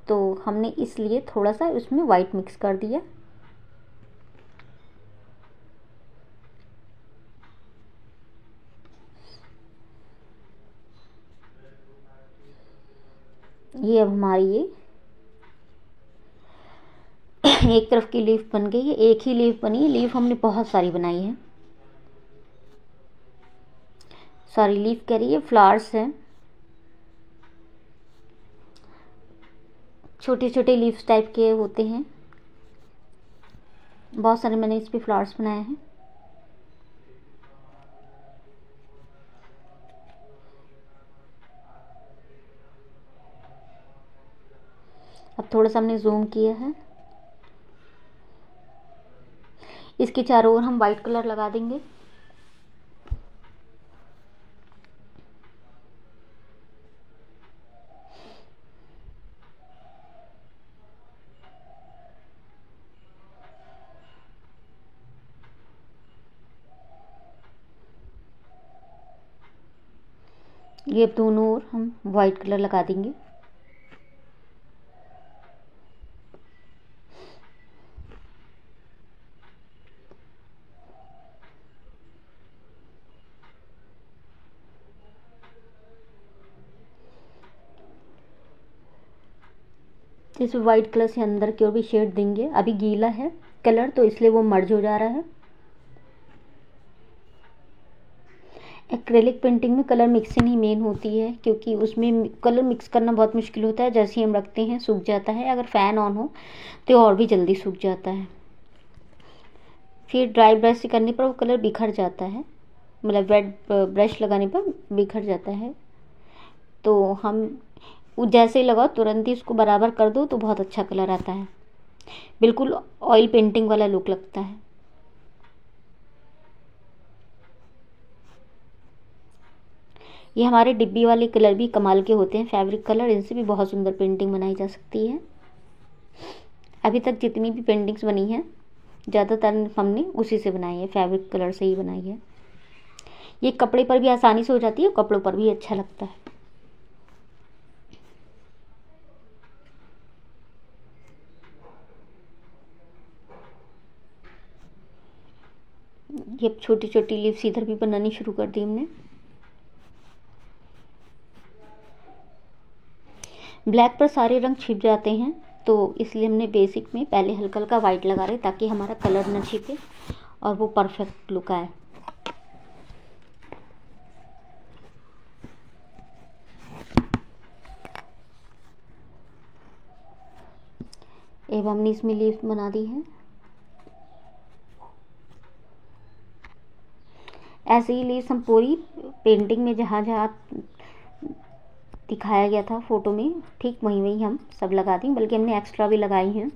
तो हमने इसलिए थोड़ा सा उसमें वाइट मिक्स कर दिया। ये अब हमारी ये एक तरफ की लीफ बन गई है, एक ही लीफ बनी है। लीफ हमने बहुत सारी बनाई है, सॉरी लीफ कह रही है, फ्लावर्स हैं, छोटे छोटे लीव्स टाइप के होते हैं। बहुत सारे मैंने इस पे फ्लावर्स बनाए हैं। अब थोड़ा सा हमने जूम किया है। इसके चारों ओर हम वाइट कलर लगा देंगे। ये अब दोनों ओर हम वाइट कलर लगा देंगे। इस वाइट कलर से अंदर की ओर भी शेड देंगे। अभी गीला है कलर तो इसलिए वो मर्ज हो जा रहा है। एक्रेलिक पेंटिंग में कलर मिक्सिंग ही मेन होती है, क्योंकि उसमें कलर मिक्स करना बहुत मुश्किल होता है। जैसे ही हम रखते हैं सूख जाता है, अगर फ़ैन ऑन हो तो और भी जल्दी सूख जाता है। फिर ड्राई ब्रश से करने पर वो कलर बिखर जाता है, मतलब वेट ब्रश लगाने पर बिखर जाता है। तो हम वो जैसे ही लगाओ तुरंत ही उसको बराबर कर दो तो बहुत अच्छा कलर आता है, बिल्कुल ऑयल पेंटिंग वाला लुक लगता है। ये हमारे डिब्बी वाले कलर भी कमाल के होते हैं, फैब्रिक कलर, इनसे भी बहुत सुंदर पेंटिंग बनाई जा सकती है। अभी तक जितनी भी पेंटिंग्स बनी हैं ज़्यादातर हमने उसी से बनाई है, फैब्रिक कलर से ही बनाई है। ये कपड़े पर भी आसानी से हो जाती है, कपड़ों पर भी अच्छा लगता है। ये छोटी छोटी लीव्स इधर भी बनानी शुरू कर दी हमने। ब्लैक पर सारे रंग छिप जाते हैं, तो इसलिए हमने बेसिक में पहले हल्का हल्का वाइट लगा रहे ताकि हमारा कलर न छिपे और वो परफेक्ट लुक आए। एवं हमने इसमें लीव्स बना दी है। ऐसे ही लीव्स हम पूरी पेंटिंग में जहाँ जहाँ दिखाया गया था फोटो में, ठीक वहीं वहीं हम सब लगा दें, बल्कि हमने एक्स्ट्रा भी लगाई हैं।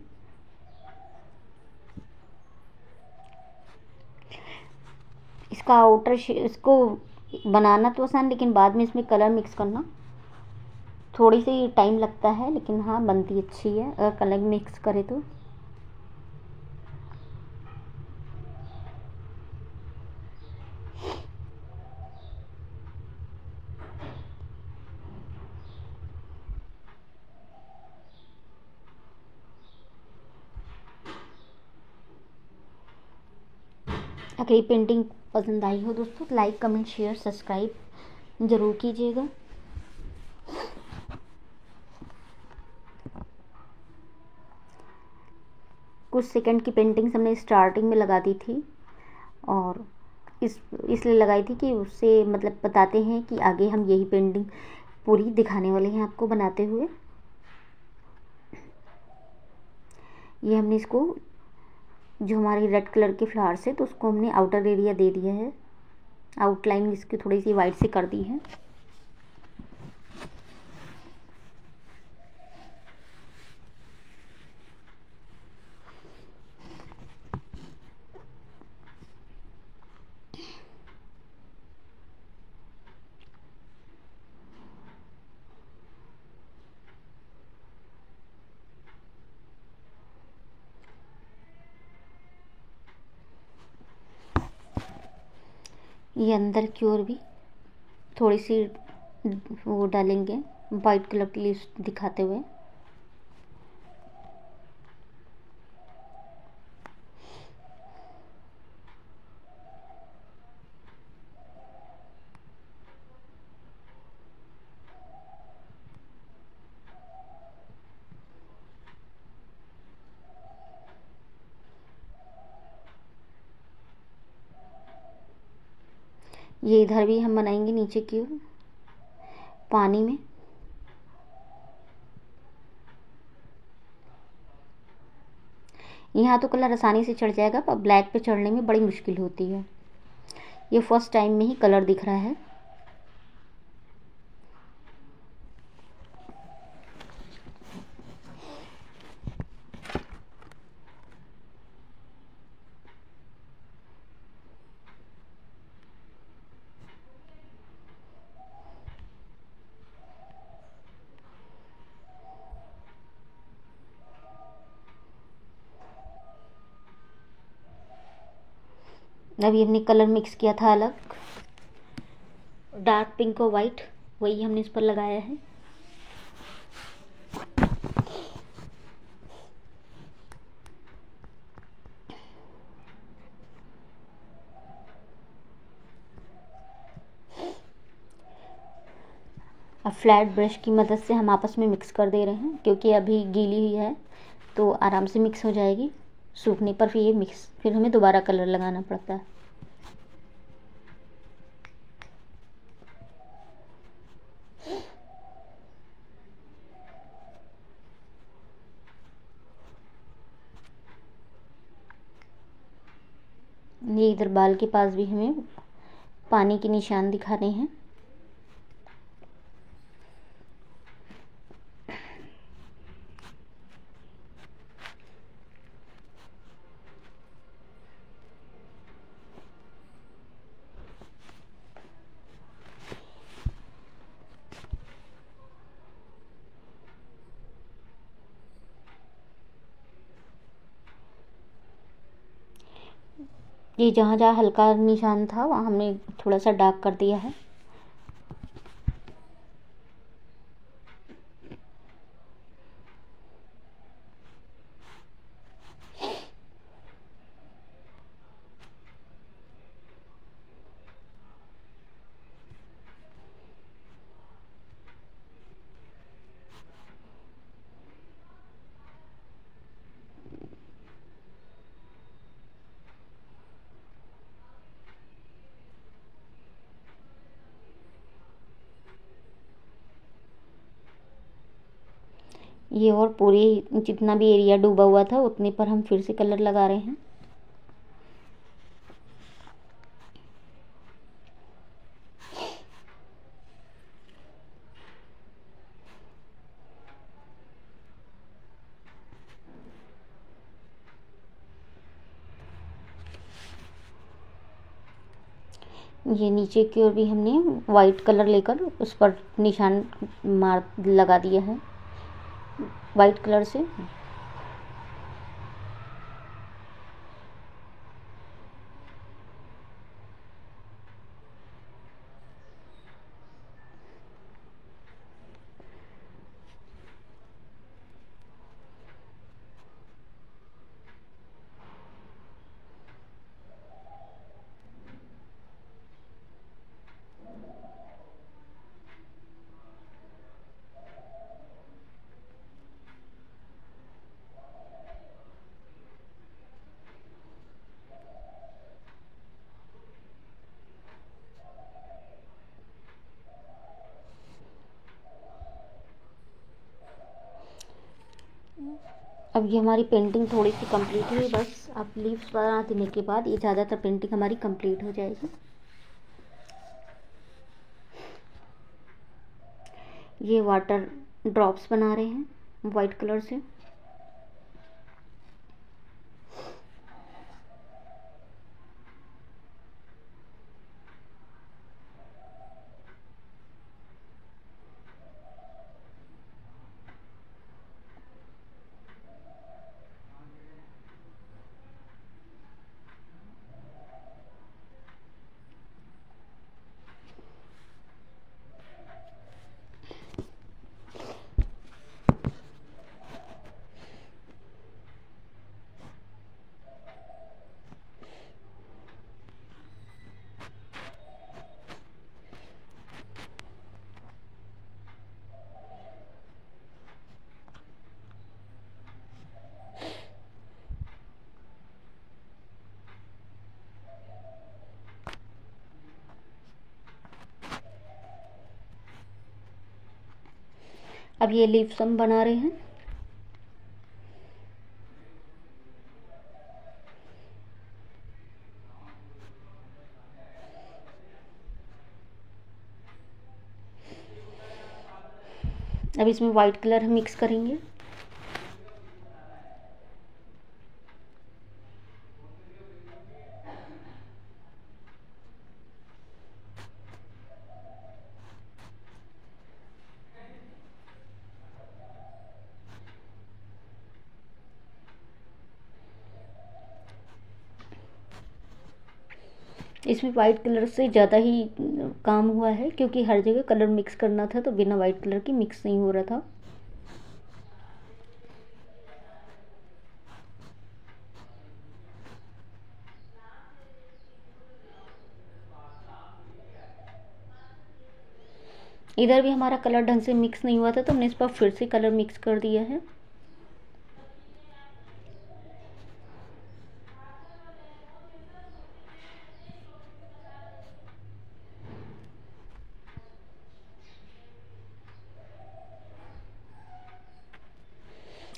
इसका आउटर इसको बनाना तो आसान, लेकिन बाद में इसमें कलर मिक्स करना थोड़ी सी टाइम लगता है, लेकिन हाँ बनती अच्छी है अगर कलर मिक्स करे तो। अगर ये पेंटिंग पसंद आई हो दोस्तों तो लाइक कमेंट शेयर सब्सक्राइब ज़रूर कीजिएगा। कुछ सेकंड की पेंटिंग्स हमने स्टार्टिंग में लगा दी थी, और इसलिए लगाई थी कि उससे मतलब बताते हैं कि आगे हम यही पेंटिंग पूरी दिखाने वाले हैं आपको बनाते हुए। ये हमने इसको जो हमारे रेड कलर के फ्लावर्स है तो उसको हमने आउटर एरिया दे दिया है, आउटलाइन इसकी थोड़ी सी वाइट से कर दी है। ये अंदर की ओर भी थोड़ी सी वो डालेंगे वाइट कलर की लीव्स दिखाते हुए। ये इधर भी हम बनाएंगे नीचे की ओर पानी में। यहाँ तो कलर आसानी से चढ़ जाएगा, पर ब्लैक पे चढ़ने में बड़ी मुश्किल होती है। ये फर्स्ट टाइम में ही कलर दिख रहा है। अभी हमने कलर मिक्स किया था अलग, डार्क पिंक और वाइट, वही हमने इस पर लगाया है। अब फ्लैट ब्रश की मदद से हम आपस में मिक्स कर दे रहे हैं, क्योंकि अभी गीली हुई है तो आराम से मिक्स हो जाएगी। सूखने पर फिर ये मिक्स, फिर हमें दोबारा कलर लगाना पड़ता है। ये इधर बाल के पास भी हमें पानी के निशान दिखा रहे हैं। ये जहाँ जहाँ हल्का निशान था वहाँ हमने थोड़ा सा डार्क कर दिया है। ये और पूरी जितना भी एरिया डूबा हुआ था उतने पर हम फिर से कलर लगा रहे हैं। ये नीचे की ओर भी हमने वाइट कलर लेकर उस पर निशान मार लगा दिया है वाइट कलर से। अब ये हमारी पेंटिंग थोड़ी सी कंप्लीट हुई, बस अब लीव्स बना देने के बाद ये ज़्यादातर पेंटिंग हमारी कंप्लीट हो जाएगी। ये वाटर ड्रॉप्स बना रहे हैं वाइट कलर से। अब ये लीव्स हम बना रहे हैं। अब इसमें वाइट कलर हम मिक्स करेंगे। इसमें वाइट कलर से ज़्यादा ही काम हुआ है, क्योंकि हर जगह कलर मिक्स करना था, तो बिना वाइट कलर की मिक्स नहीं हो रहा था। इधर भी हमारा कलर ढंग से मिक्स नहीं हुआ था, तो हमने इस पर फिर से कलर मिक्स कर दिया है।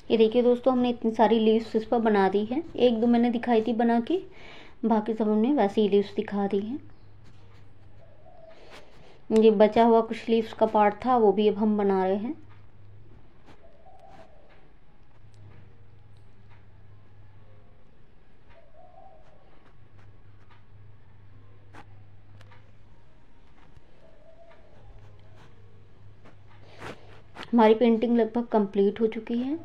ये देखिए दोस्तों, हमने इतनी सारी लीव्स इस पर बना दी है। एक दो मैंने दिखाई थी बना के, बाकी सब हमने वैसे ही लीव्स दिखा दी हैं। ये बचा हुआ कुछ लीव्स का पार्ट था, वो भी अब हम बना रहे हैं। हमारी पेंटिंग लगभग कंप्लीट हो चुकी है,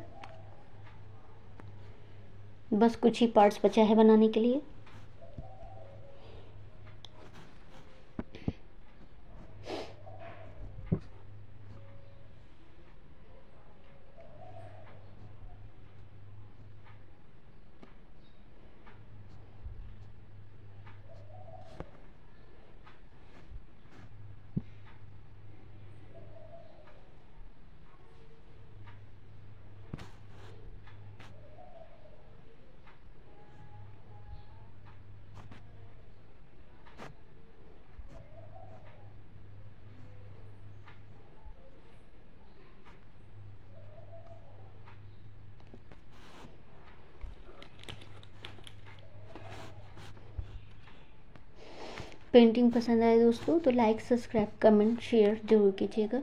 बस कुछ ही पार्ट्स बचा है बनाने के लिए। पेंटिंग पसंद आए दोस्तों तो लाइक, सब्सक्राइब, कमेंट, शेयर जरूर कीजिएगा।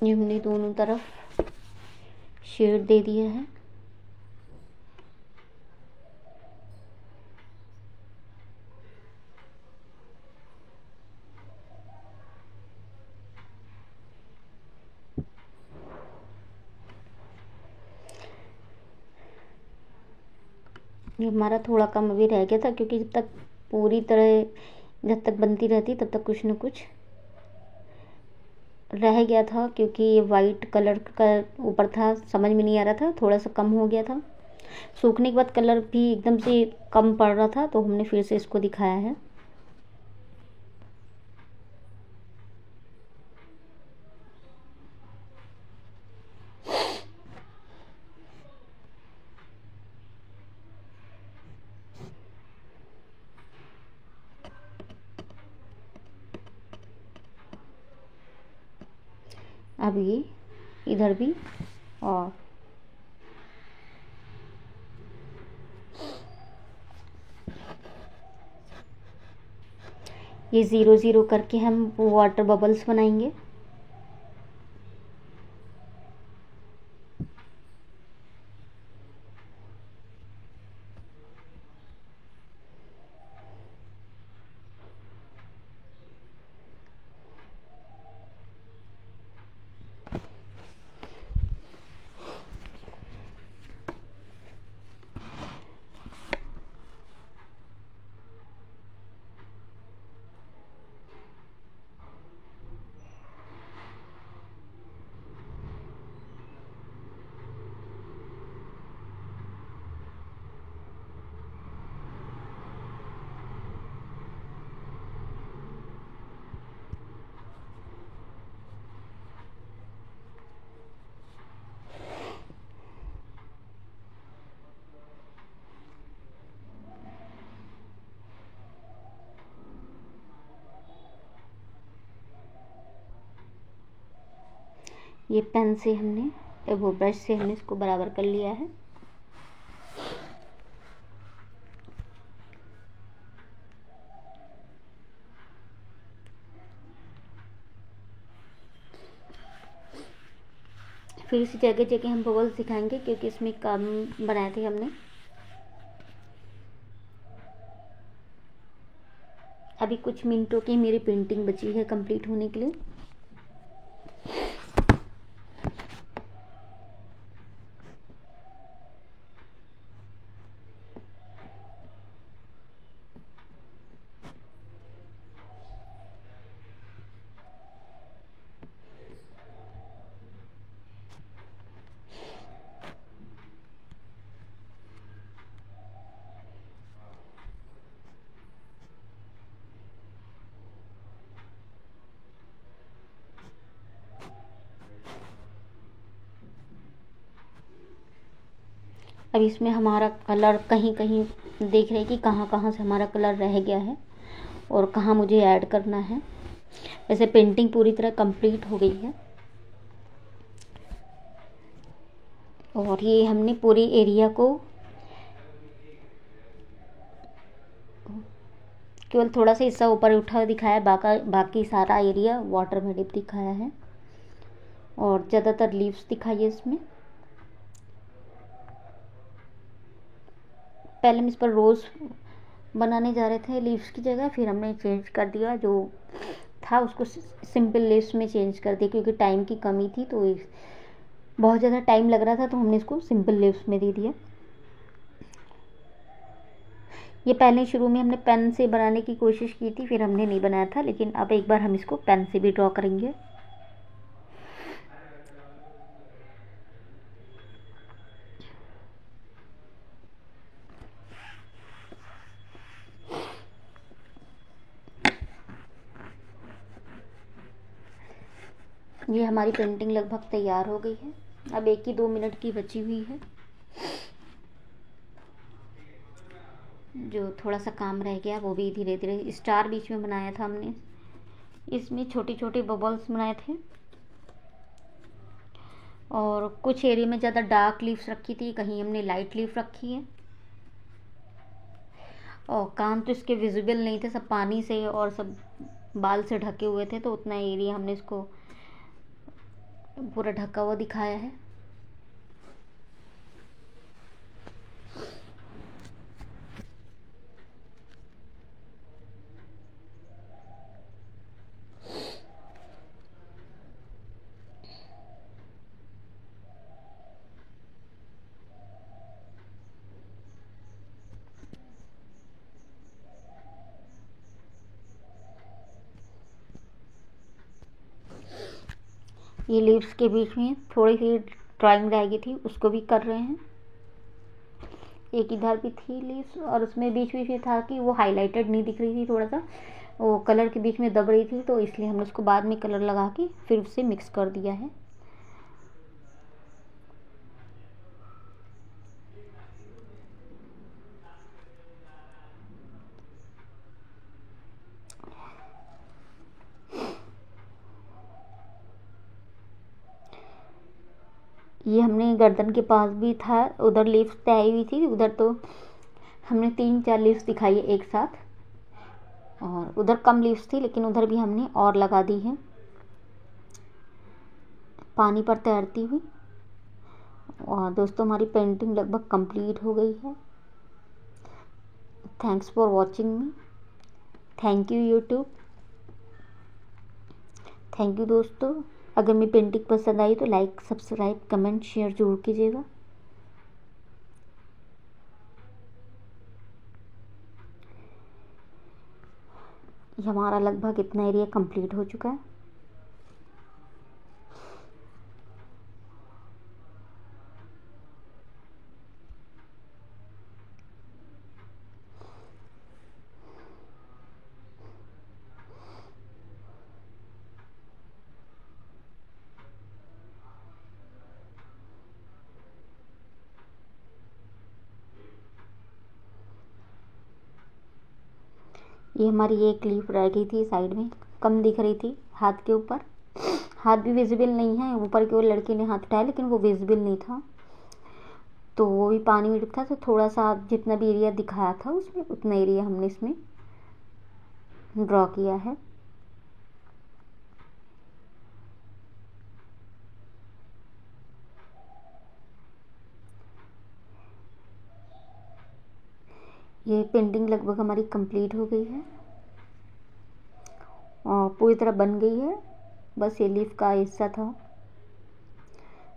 ये हमने दोनों तरफ शेड दे दिया है। ये हमारा थोड़ा कम अभी रह गया था, क्योंकि जब तक पूरी तरह जब तक बनती रहती तब तक कुछ न कुछ रह गया था, क्योंकि ये वाइट कलर का ऊपर था, समझ में नहीं आ रहा था, थोड़ा सा कम हो गया था। सूखने के बाद कलर भी एकदम से कम पड़ रहा था, तो हमने फिर से इसको दिखाया है। अब ये इधर भी, और ये 0 0 करके हम वाटर बबल्स बनाएंगे। ये पेन से हमने वो ब्रश से हमने इसको बराबर कर लिया है। फिर इसी जगह जगह हम बबल्स दिखाएंगे क्योंकि इसमें कम बनाए थे हमने। अभी कुछ मिनटों की मेरी पेंटिंग बची है कंप्लीट होने के लिए। अब इसमें हमारा कलर कहीं कहीं देख रहे हैं कि कहाँ कहाँ से हमारा कलर रह गया है और कहाँ मुझे ऐड करना है। वैसे पेंटिंग पूरी तरह कंप्लीट हो गई है और ये हमने पूरी एरिया को केवल थोड़ा सा हिस्सा ऊपर उठा दिखाया, बाकी सारा एरिया वाटर में डिप दिखाया है और ज़्यादातर लीव्स दिखाई है इसमें। पहले हम इस पर रोज़ बनाने जा रहे थे लीव्स की जगह, फिर हमने चेंज कर दिया, जो था उसको सिंपल लीव्स में चेंज कर दिया क्योंकि टाइम की कमी थी, तो बहुत ज़्यादा टाइम लग रहा था तो हमने इसको सिंपल लीव्स में दे दिया। ये पहले शुरू में हमने पेन से बनाने की कोशिश की थी, फिर हमने नहीं बनाया था, लेकिन अब एक बार हम इसको पेन से भी ड्रॉ करेंगे। ये हमारी पेंटिंग लगभग तैयार हो गई है। अब 1 ही 2 मिनट की बची हुई है। जो थोड़ा सा काम रह गया वो भी धीरे धीरे, स्टार बीच में बनाया था हमने, इसमें छोटे छोटे बबल्स बनाए थे और कुछ एरिया में ज़्यादा डार्क लीव्स रखी थी, कहीं हमने लाइट लीफ रखी है और कान तो इसके विजिबल नहीं थे, सब पानी से और सब बाल से ढके हुए थे, तो उतना एरिया हमने इसको पूरा ढका हुआ दिखाया है। ये लीव्स के बीच में थोड़ी सी ड्राइंग रह गई थी, उसको भी कर रहे हैं। एक इधर भी थी लीव्स और उसमें बीच बीच में था कि वो हाईलाइटेड नहीं दिख रही थी, थोड़ा सा वो कलर के बीच में दब रही थी, तो इसलिए हमने उसको बाद में कलर लगा के फिर उससे मिक्स कर दिया है। ये हमने गर्दन के पास भी था, उधर लीव्स तय हुई थी, उधर तो हमने 3-4 लीव्स दिखाई है एक साथ और उधर कम लीव्स थी, लेकिन उधर भी हमने और लगा दी है पानी पर तैरती हुई। और दोस्तों हमारी पेंटिंग लगभग कंप्लीट हो गई है। Thanks for watching me. Thank you YouTube. Thank you दोस्तों। अगर मेरी पेंटिंग पसंद आई तो लाइक, सब्सक्राइब, कमेंट, शेयर जरूर कीजिएगा। ये हमारा लगभग इतना एरिया कंप्लीट हो चुका है। ये हमारी एक लीफ रह गई थी, साइड में कम दिख रही थी हाथ के ऊपर, हाथ भी विजिबल नहीं है, ऊपर की ओर लड़के ने हाथ उठाया लेकिन वो विजिबल नहीं था, तो वो भी पानी में डूबता। तो थोड़ा सा जितना भी एरिया दिखाया था उसमें उतना एरिया हमने इसमें ड्रॉ किया है। ये पेंटिंग लगभग हमारी कंप्लीट हो गई है और पूरी तरह बन गई है, बस ये लीफ का हिस्सा था।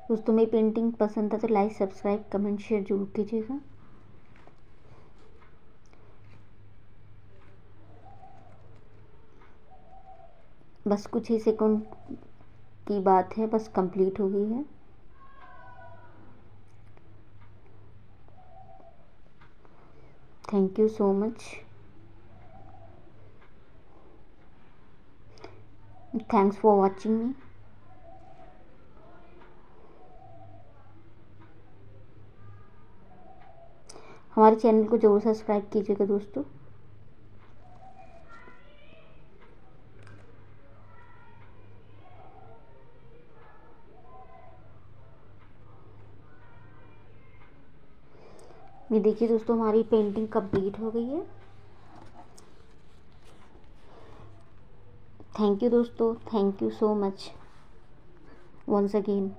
दोस्तों मेरी पेंटिंग पसंद था तो लाइक सब्सक्राइब कमेंट शेयर जरूर कीजिएगा। बस कुछ ही सेकंड की बात है, बस कंप्लीट हो गई है। Thank you so much, thanks for watching मी। हमारे चैनल को जरूर सब्सक्राइब कीजिएगा दोस्तों। ये देखिए दोस्तों हमारी पेंटिंग कंप्लीट हो गई है। थैंक यू दोस्तों, thank you so much once again.